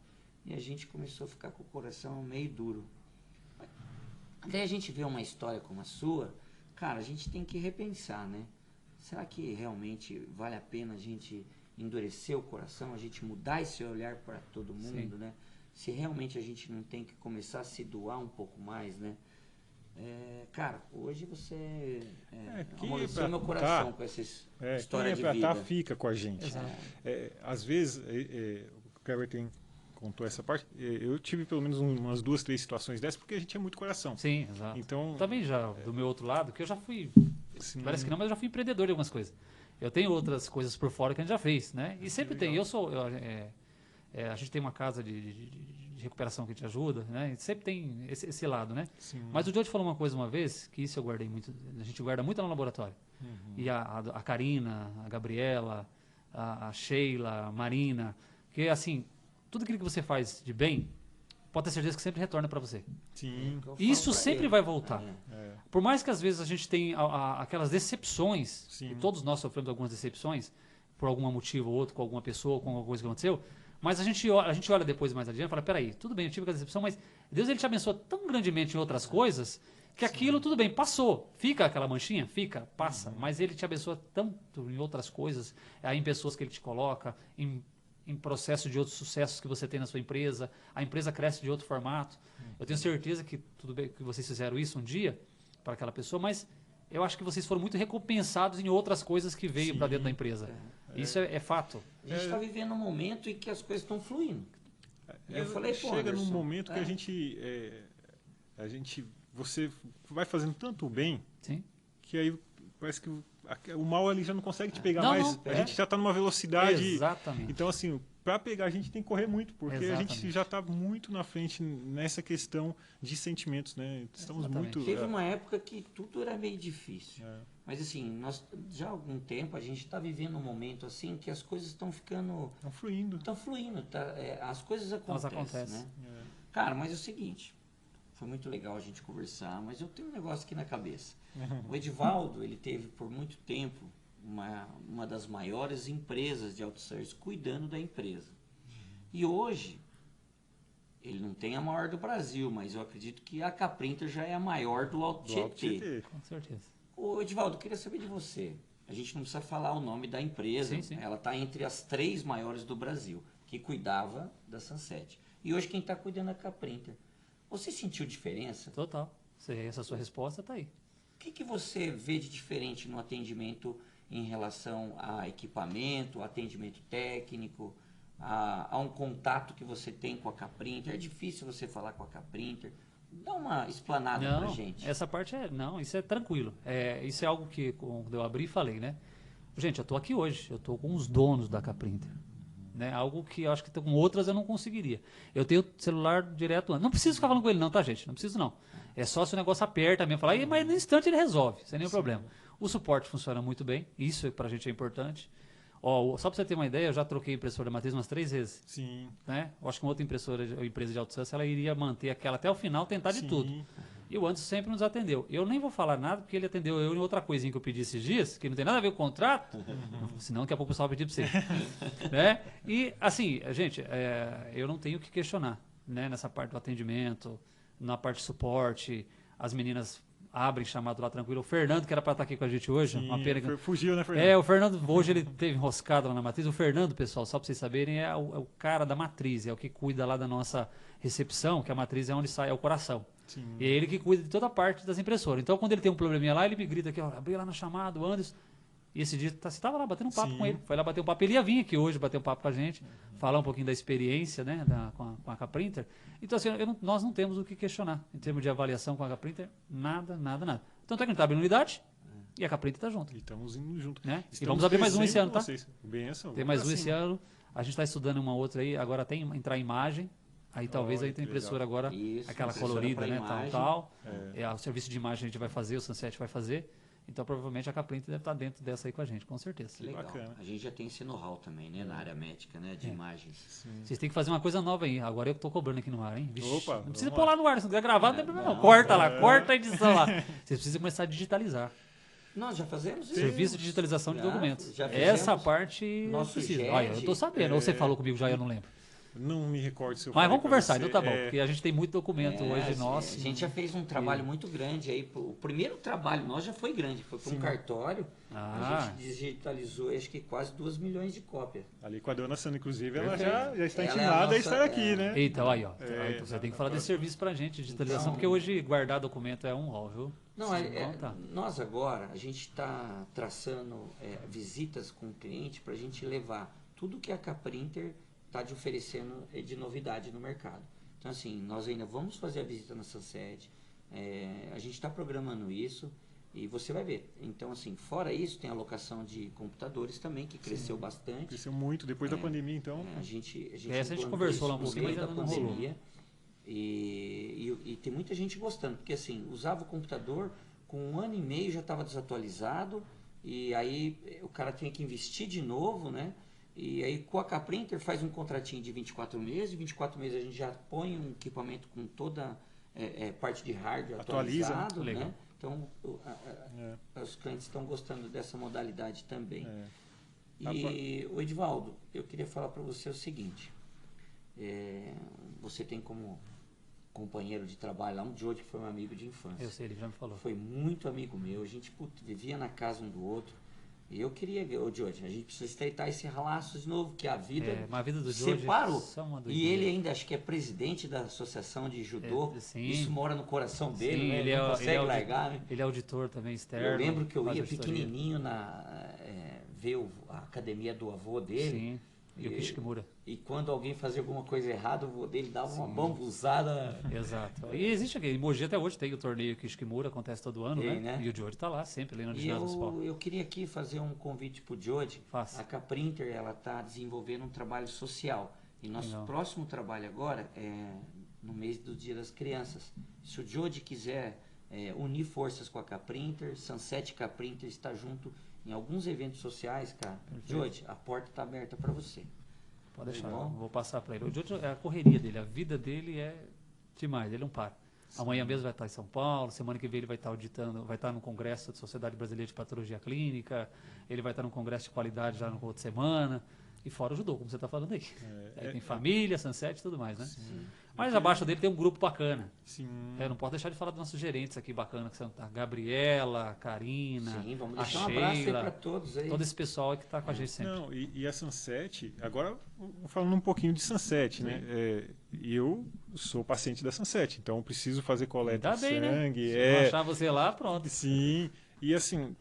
E a gente começou a ficar com o coração meio duro. Até a gente vê uma história como a sua, cara, a gente tem que repensar, né? Será que realmente vale a pena a gente endurecer o coração, a gente mudar esse olhar para todo mundo, né? Se realmente a gente não tem que começar a se doar um pouco mais, né? Cara, hoje você amoleceu meu coração com essa história de quem é pra vida. tá, fica com a gente. Exato. Às vezes, o Kleber contou essa parte, eu tive pelo menos umas 2, 3 situações dessas, porque a gente é muito coração. Sim, exato. Então, Também já, do meu outro lado, que eu já fui. assim, Parece que não, mas eu já fui empreendedor de algumas coisas. Eu tenho outras coisas por fora que a gente já fez, né? E sempre tem. A gente tem uma casa de recuperação que te ajuda, né? E sempre tem esse lado, né? sim. Mas o Diogo falou uma coisa uma vez, que isso eu guardei muito. A gente guarda muito lá no laboratório. E a Karina, a Gabriela, a Sheila, a Marina, que assim, tudo aquilo que você faz de bem, pode ter certeza que sempre retorna para você. Sim. Eu falo Isso pra sempre ele. vai voltar. É. Por mais que às vezes a gente tenha aquelas decepções, Sim. e todos nós sofremos algumas decepções, por algum motivo ou outro, com alguma pessoa, com alguma coisa que aconteceu, mas a gente olha depois mais adiante e fala, peraí, tudo bem, eu tive aquela decepção, mas Deus ele te abençoa tão grandemente em outras coisas, que aquilo, tudo bem, passou. Fica aquela manchinha? Fica, passa. Mas ele te abençoa tanto em outras coisas, em pessoas que ele te coloca, em processo de outros sucessos que você tem na sua empresa. A empresa cresce de outro formato. Eu tenho certeza que tudo bem que vocês fizeram isso um dia para aquela pessoa, mas eu acho que vocês foram muito recompensados em outras coisas que veio para dentro da empresa. Isso é fato. A gente está vivendo um momento em que as coisas estão fluindo. Eu falei, pô, chega num Anderson, momento que a gente você vai fazendo tanto bem Sim. que aí parece que o mal ali já não consegue te pegar Não, mais. não, A gente já está numa velocidade. Exatamente. Então, assim, para pegar a gente tem que correr muito, porque a gente Exatamente. já está muito na frente nessa questão de sentimentos, né? Estamos Exatamente. muito. Teve uma época que tudo era meio difícil. É. Mas assim, nós já há algum tempo a gente está vivendo um momento assim que as coisas estão ficando. Estão fluindo. Estão fluindo, as coisas acontecem. Né? É. Cara, mas é o seguinte, foi muito legal a gente conversar, mas eu tenho um negócio aqui na cabeça. O Edivaldo, ele teve por muito tempo uma das maiores empresas de autosservice cuidando da empresa. E hoje, ele não tem a maior do Brasil, mas eu acredito que a Caprinter já é a maior do Alto Tietê. Com certeza. Ô Edivaldo, eu queria saber de você. A gente não precisa falar o nome da empresa, Sim, sim. Ela está entre as 3 maiores do Brasil, que cuidava da Sunset. E hoje quem está cuidando é a Caprinter. Você sentiu diferença? Total. Essa sua resposta está aí. O que você vê de diferente no atendimento em relação a equipamento, atendimento técnico, a um contato que você tem com a Caprinter? É difícil você falar com a Caprinter? Dá uma explanada pra gente. Essa parte isso é tranquilo. Isso é algo que quando eu abri falei, né? Gente, eu estou aqui hoje, eu estou com os donos da Caprinter. Né? Algo que eu acho que com outras eu não conseguiria. Eu tenho celular direto. Não preciso ficar falando com ele não, tá, gente? Não preciso não. É só se o negócio aperta mesmo, falar, mas no instante ele resolve, sem nenhum problema. O suporte funciona muito bem, isso pra gente é importante. Só para você ter uma ideia, eu já troquei impressora matriz umas 3 vezes. Sim. Né? Eu acho que uma outra empresa de autosservice, ela iria manter aquela até o final, tentar de tudo. E o Anderson sempre nos atendeu. Eu nem vou falar nada, porque ele atendeu eu em outra coisinha que eu pedi esses dias, que não tem nada a ver com o contrato, senão daqui a pouco o pessoal vai pedir para você. Né? E, assim, gente, eu não tenho o que questionar, né? Nessa parte do atendimento, na parte de suporte, as meninas abrem chamado lá tranquilo. O Fernando, que era para estar aqui com a gente hoje, uma pena que... Fugiu, né, Fernando? O Fernando, hoje ele teve enroscado lá na matriz. O Fernando, pessoal, só para vocês saberem, é o cara da matriz, é o que cuida lá da nossa recepção, que a matriz é onde sai, é o coração. Sim. E é ele que cuida de toda a parte das impressoras. Então, quando ele tem um probleminha lá, ele me grita aqui, abri lá na chamada, o Anderson. E esse dia você estava lá batendo um papo com ele. Foi lá bater um papo. Ele ia vir aqui hoje bater um papo com a gente, falar um pouquinho da experiência, né, com a Caprinter. Então, assim, nós não temos o que questionar em termos de avaliação com a Caprinter. Nada. Tanto é que a gente está abrindo unidade e a Caprinter está junto. E estamos indo junto. Né? E vamos abrir mais um esse ano, tá? Benção, tem mais um esse ano. A gente está estudando uma outra aí. Agora tem entrar imagem. Aí talvez aí tem impressora agora, Isso, aquela colorida, né, tal. O serviço de imagem a gente vai fazer, o Sunset vai fazer. Então provavelmente a Caprinter deve estar dentro dessa aí com a gente, com certeza. Que legal. Bacana. A gente já tem esse know-how também, né, na área médica, né, de imagens. Sim. Vocês têm que fazer uma coisa nova aí. Agora eu estou cobrando aqui no ar, hein? Vixe, Opa, não precisa vamos pôr lá no ar, se não quiser gravar, não tem problema não. Corta lá, corta a edição lá. Vocês precisam começar a digitalizar. Nós já fazemos isso. Serviço de digitalização de Já, documentos. já fizemos. Essa parte Nosso precisa. GED, Olha, eu estou sabendo. Ou você falou comigo já, eu não lembro. Não me recordo se eu Mas falei vamos pra conversar, você. então tá bom. Porque a gente tem muito documento hoje nosso. A gente já fez um trabalho muito grande aí. O primeiro trabalho nosso já foi grande. Foi para um cartório. A gente digitalizou, acho que quase 2 milhões de cópias. Ali com a dona Sandra, inclusive, ela Perfeito. já está Ela é a intimada a nossa- estar aqui, né? Então, aí, ó. Então, você tem que falar desse serviço pra gente, digitalização, Então- porque hoje guardar documento é um rol, viu? Não, Então, tá. nós agora, a gente está traçando visitas com o cliente para a gente levar tudo que a Caprinter está te oferecendo de novidade no mercado. Então, assim, nós ainda vamos fazer a visita na Sunset, a gente está programando isso e você vai ver. Então, assim, fora isso, tem a locação de computadores também, que cresceu bastante. Cresceu muito depois da pandemia, então. A gente Essa a gente implantou conversou isso lá um no pouquinho, meio mas da ainda não rolou. pandemia. E tem muita gente gostando, porque assim, usava o computador, com 1 ano e meio já estava desatualizado, e aí o cara tinha que investir de novo, né? E aí com a Caprinter faz um contratinho de 24 meses, 24 meses a gente já põe um equipamento com toda parte de hardware Atualiza, atualizado, legal. né? Então os clientes estão gostando dessa modalidade também. E o Edivaldo, eu queria falar para você o seguinte, você tem como companheiro de trabalho lá, um Jody que foi um amigo de infância. Eu sei, ele já me falou. Foi muito amigo meu, a gente vivia na casa um do outro. E eu queria, ô Jody, a gente precisa estreitar esse laço de novo, que a vida, Mas a vida do Jody separou. é uma E doideira. ele ainda, acho que é presidente da associação de judô. Sim. Isso mora no coração dele, Sim, né? Ele não consegue largar, né? Ele é auditor também externo. Eu lembro que eu faz ia auditoria. pequenininho ver a academia do avô dele. Sim, e o Kishimura. E quando alguém fazia alguma coisa errada, o avô dele dava uma bambuzada. Exato. E existe aqui, em Mogi até hoje tem o torneio Kishimura, acontece todo ano, Tem, né? né? E o Jody tá lá sempre, ali no E ginásio municipal. eu queria aqui fazer um convite pro Jody. Faça. A Caprinter, ela está desenvolvendo um trabalho social. E nosso Legal. próximo trabalho agora é no mês do Dia das Crianças. Se o Jody quiser unir forças com a Caprinter, Sunset Caprinter está junto em alguns eventos sociais, cara. Perfeito. Jody, a porta está aberta para você. Pode deixar, Bom. vou passar para ele. O Jody é a correria dele, a vida dele é demais, ele não para. Amanhã mesmo vai estar em São Paulo, semana que vem ele vai estar auditando, vai estar no Congresso da Sociedade Brasileira de Patologia Clínica, ele vai estar no Congresso de Qualidade já na outra semana, e fora o judô, como você está falando aí. Aí tem família, Sunset e tudo mais, né? Sim. Mas abaixo dele tem um grupo bacana. Sim. Eu não posso deixar de falar dos nossos gerentes aqui bacana, que são a Gabriela, a Karina, Sim, vamos a deixar um abraço aí Sheila, para todos aí. todo esse pessoal aí que está com a gente sempre. Não, e a Sunset, agora falando um pouquinho de Sunset, né? Eu sou paciente da Sunset, então eu preciso fazer coleta de Ainda bem, sangue. né? Se não achar você lá, pronto. Sim, e assim,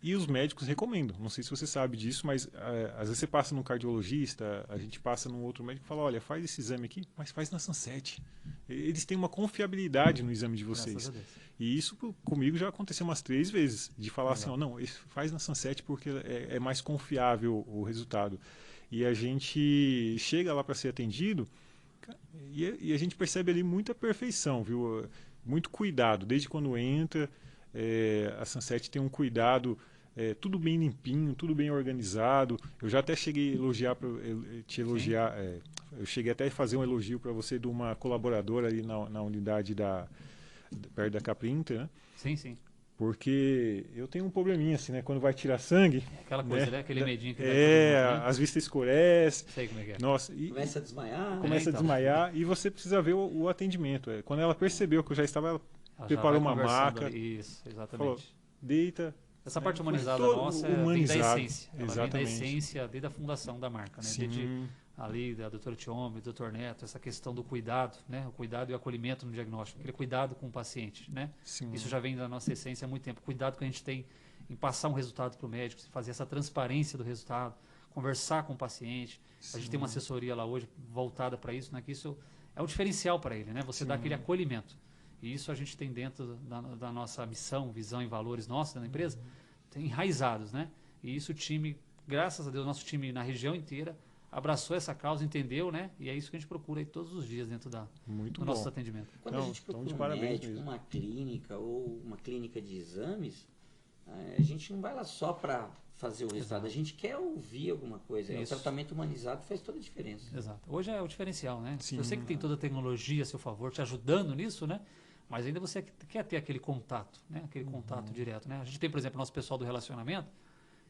e os médicos recomendam. Não sei se você sabe disso, mas às vezes você passa num cardiologista, a gente passa num outro médico e fala, olha, faz esse exame aqui, mas faz na Sunset. Eles têm uma confiabilidade no exame de vocês. Graças a Deus. E isso comigo já aconteceu umas 3 vezes, de falar assim, ó, não, faz na Sunset porque é mais confiável o resultado. E a gente chega lá para ser atendido e a gente percebe ali muita perfeição, viu? Muito cuidado, desde quando entra, a Sunset tem um cuidado, tudo bem limpinho, tudo bem organizado. Eu já até cheguei a elogiar, eu cheguei até a fazer um elogio para você de uma colaboradora ali na unidade perto da Caprinter, né? Sim, sim. Porque eu tenho um probleminha assim, né? Quando vai tirar sangue, Aquela coisa, né? Aquele medinho que dá todo mundo, né? as vistas escurecem. Sei como é que é. Nossa, Começa a desmaiar. começa a então. desmaiar e você precisa ver o atendimento. Quando ela percebeu que eu já estava, ela Ela já preparou vai uma conversando maca, ali. Isso, exatamente. falou, deita. Essa né? parte Foi humanizada todo nossa vem da humanizado. essência. Ela vem da Exatamente. essência, desde a fundação da marca, né? Sim. Desde ali da doutora Tiomi, do Dr. Neto, essa questão do cuidado, né? O cuidado e o acolhimento no diagnóstico, aquele cuidado com o paciente, né? Sim. Isso já vem da nossa essência há muito tempo. Cuidado que a gente tem em passar um resultado para o médico, fazer essa transparência do resultado, conversar com o paciente. A gente tem uma assessoria lá hoje voltada para isso, né? Que isso é um diferencial para ele, né? Você dá aquele acolhimento. E isso a gente tem dentro da nossa missão, visão e valores nossos da empresa, tem enraizados, né? E isso o time, graças a Deus, nosso time na região inteira abraçou essa causa, entendeu, né? E é isso que a gente procura aí todos os dias dentro Muito do bom. nosso atendimento. Quando Não, a gente então, procura de um parabéns médico, mesmo. uma clínica ou uma clínica de exames, a gente não vai lá só para fazer o resultado, a gente quer ouvir alguma coisa. O Isso. tratamento humanizado faz toda a diferença. Exato. Hoje é o diferencial, né? Sim. Eu sei que tem toda a tecnologia a seu favor, te ajudando nisso, né? Mas ainda você quer ter aquele contato, né? Aquele contato direto, né? A gente tem, por exemplo, nosso pessoal do relacionamento,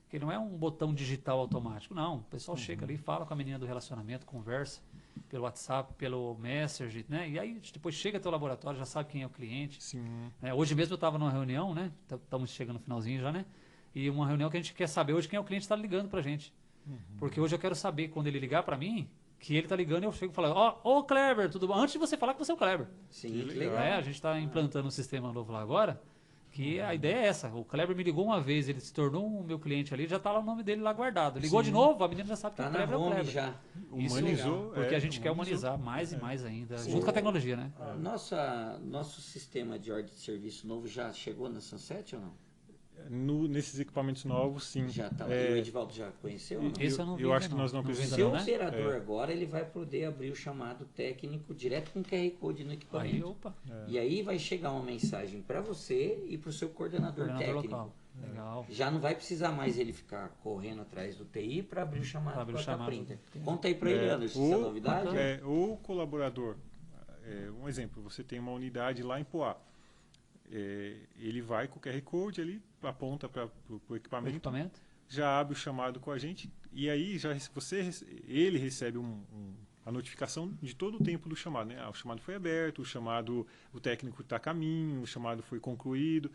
que não é um botão digital automático, não. O pessoal chega ali, fala com a menina do relacionamento, conversa pelo WhatsApp, pelo Messenger, né? E aí depois chega até o laboratório, já sabe quem é o cliente. Sim. Né? Hoje mesmo eu estava numa reunião, né? Estamos chegando no finalzinho já, né? E uma reunião que a gente quer saber hoje quem é o cliente que está ligando pra gente. Porque hoje eu quero saber, quando ele ligar para mim, que ele está ligando, eu chego e falo, ô Kleber, tudo bom? Antes de você falar que você é o Kleber. Sim, Que que legal. legal. A gente está implantando um sistema novo lá agora, que a ideia é essa. O Kleber me ligou uma vez, ele se tornou um meu cliente ali, já está lá o nome dele lá guardado. Ligou de novo, a menina já sabe que Tá o na Kleber é o home Kleber. já. Isso é Humanizou, legal, porque a gente quer humanizou. humanizar mais e mais ainda, junto com a tecnologia, né? Nosso sistema de ordem de serviço novo já chegou na Sunset ou não? Nesses equipamentos novos, sim. Já tá lá. E o Edivaldo já conheceu ou não? Esse eu não vi eu ainda acho que não. nós não Não vi precisamos. ainda Seu não, né? operador agora, ele vai poder abrir o chamado técnico direto com QR Code no Aí, equipamento. opa, E aí vai chegar uma mensagem para você e para o seu coordenador coordenador técnico. local. Legal. Já não vai precisar mais ele ficar correndo atrás do TI para abrir o chamado Pra abrir com o a chamado. Caprinter. Conta aí para ele, Anderson, essa novidade. O colaborador, um exemplo, você tem uma unidade lá em Poá. Ele vai com o QR Code, ele aponta para o equipamento, já abre o chamado com a gente, e aí ele recebe a notificação de todo o tempo do chamado, né? O chamado foi aberto, o técnico está a caminho, o chamado foi concluído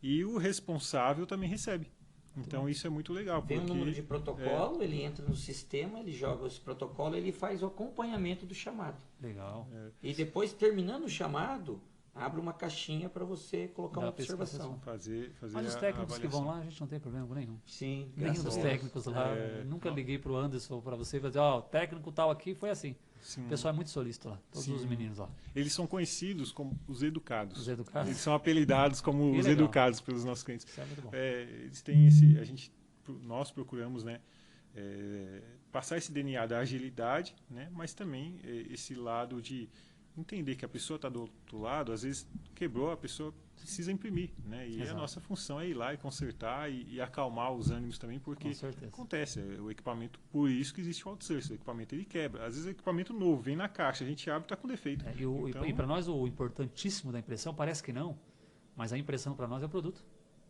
e o responsável também recebe. Então isso é muito legal. Tem um porque, número de protocolo, ele entra no sistema, ele joga esse protocolo, ele faz o acompanhamento do chamado. Legal. E depois, terminando o chamado, abre uma caixinha para você colocar uma observação. Fazer Mas os técnicos que vão lá, a gente não tem problema nenhum. Sim, Nenhum dos técnicos lá. Nunca liguei pro Anderson para você e falei, ó, o técnico tal aqui foi assim. Sim. O pessoal é muito solícito lá, todos os meninos lá. Eles são conhecidos como os educados. Os educados? Eles são apelidados como Que os legal. educados pelos nossos clientes. Isso é muito bom. Eles têm nós procuramos, né, passar esse DNA da agilidade, né, mas também esse lado de entender que a pessoa está do outro lado, às vezes quebrou, a pessoa precisa imprimir, né? E a nossa função é ir lá e consertar e acalmar os ânimos também, porque acontece, o equipamento, por isso que existe o outsourcing, o equipamento ele quebra. Às vezes o equipamento novo vem na caixa, a gente abre e está com defeito. E para nós o importantíssimo da impressão, parece que não, mas a impressão para nós é o produto.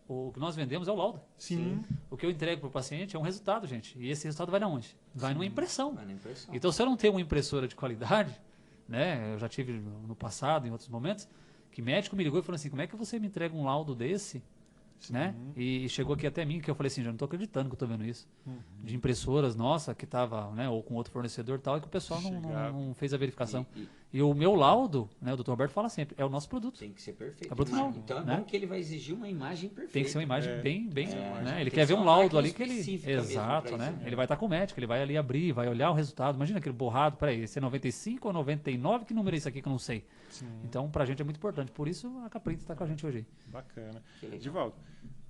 O que nós vendemos é o laudo. Sim. O que eu entrego para o paciente é um resultado, gente. E esse resultado vai na onde? Vai numa impressão. Vai na impressão. Então, se eu não tenho uma impressora de qualidade, né? Eu já tive no passado, em outros momentos, que médico me ligou e falou assim, como é que você me entrega um laudo desse? Né? E chegou aqui até mim, que eu falei assim, já não estou acreditando que eu estou vendo isso. De impressoras, nossa, que estava, né, ou com outro fornecedor e tal, e que o pessoal não fez a verificação. E o meu laudo, né, o Dr. Roberto fala sempre, é o nosso produto. Tem que ser perfeito. É produto final, então é né? bom que ele vai exigir uma imagem perfeita. Tem que ser uma imagem bem, né? Ele tem quer que ver ser um uma laudo máquina ali que ele... específica mesmo Exato, pra né? isso, né? Ele vai estar com o médico, ele vai ali abrir, vai olhar o resultado. Imagina aquele borrado, peraí, esse é 95 ou 99? Que número é esse aqui que eu não sei? Então, pra gente é muito importante. Por isso, a Caprita está com a gente hoje. Bacana. Edivaldo,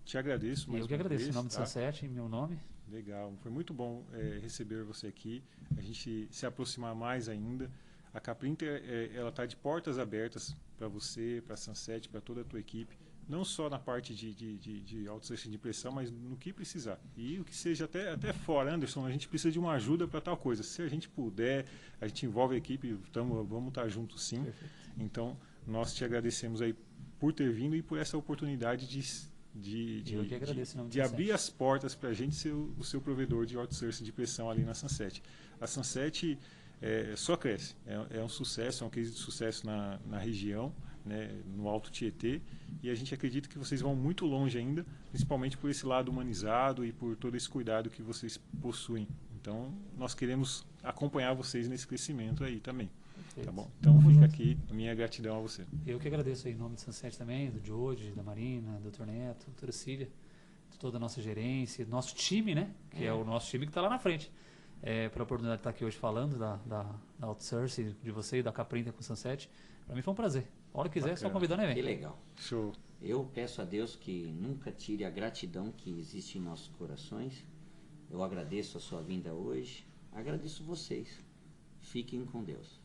te agradeço mais Eu que uma agradeço, vez, em nome do tá? Sunset, em meu nome. Legal, foi muito bom receber você aqui, a gente se aproximar mais ainda. A Caprinter, ela está de portas abertas para você, para a Sunset, para toda a tua equipe, não só na parte de outsourcing de impressão, mas no que precisar. E o que seja até fora, Anderson, a gente precisa de uma ajuda para tal coisa. Se a gente puder, a gente envolve a equipe, vamos estar juntos sim. Perfeito. Então, nós te agradecemos aí por ter vindo e por essa oportunidade de abrir as portas para a gente ser o seu provedor de outsourcing de pressão ali na Sunset. A Sunset só cresce, é um sucesso, é um case de sucesso na região, né, no Alto Tietê, e a gente acredita que vocês vão muito longe ainda, principalmente por esse lado humanizado e por todo esse cuidado que vocês possuem. Então, nós queremos acompanhar vocês nesse crescimento aí também. Tá bom? Então fica aqui a minha gratidão a você. Eu que agradeço aí, em nome do Sunset também, do George, da Marina, do Dr. Neto, doutora Cília, de toda a nossa gerência, do nosso time, né? Que é o nosso time que está lá na frente. Pela oportunidade de estar aqui hoje falando da outsourcing de você e da Caprinta com o Sunset. Para mim foi um prazer. A hora que quiser, é só convidar, né, Que velho? legal. Show. Eu peço a Deus que nunca tire a gratidão que existe em nossos corações. Eu agradeço a sua vinda hoje. Agradeço vocês. Fiquem com Deus.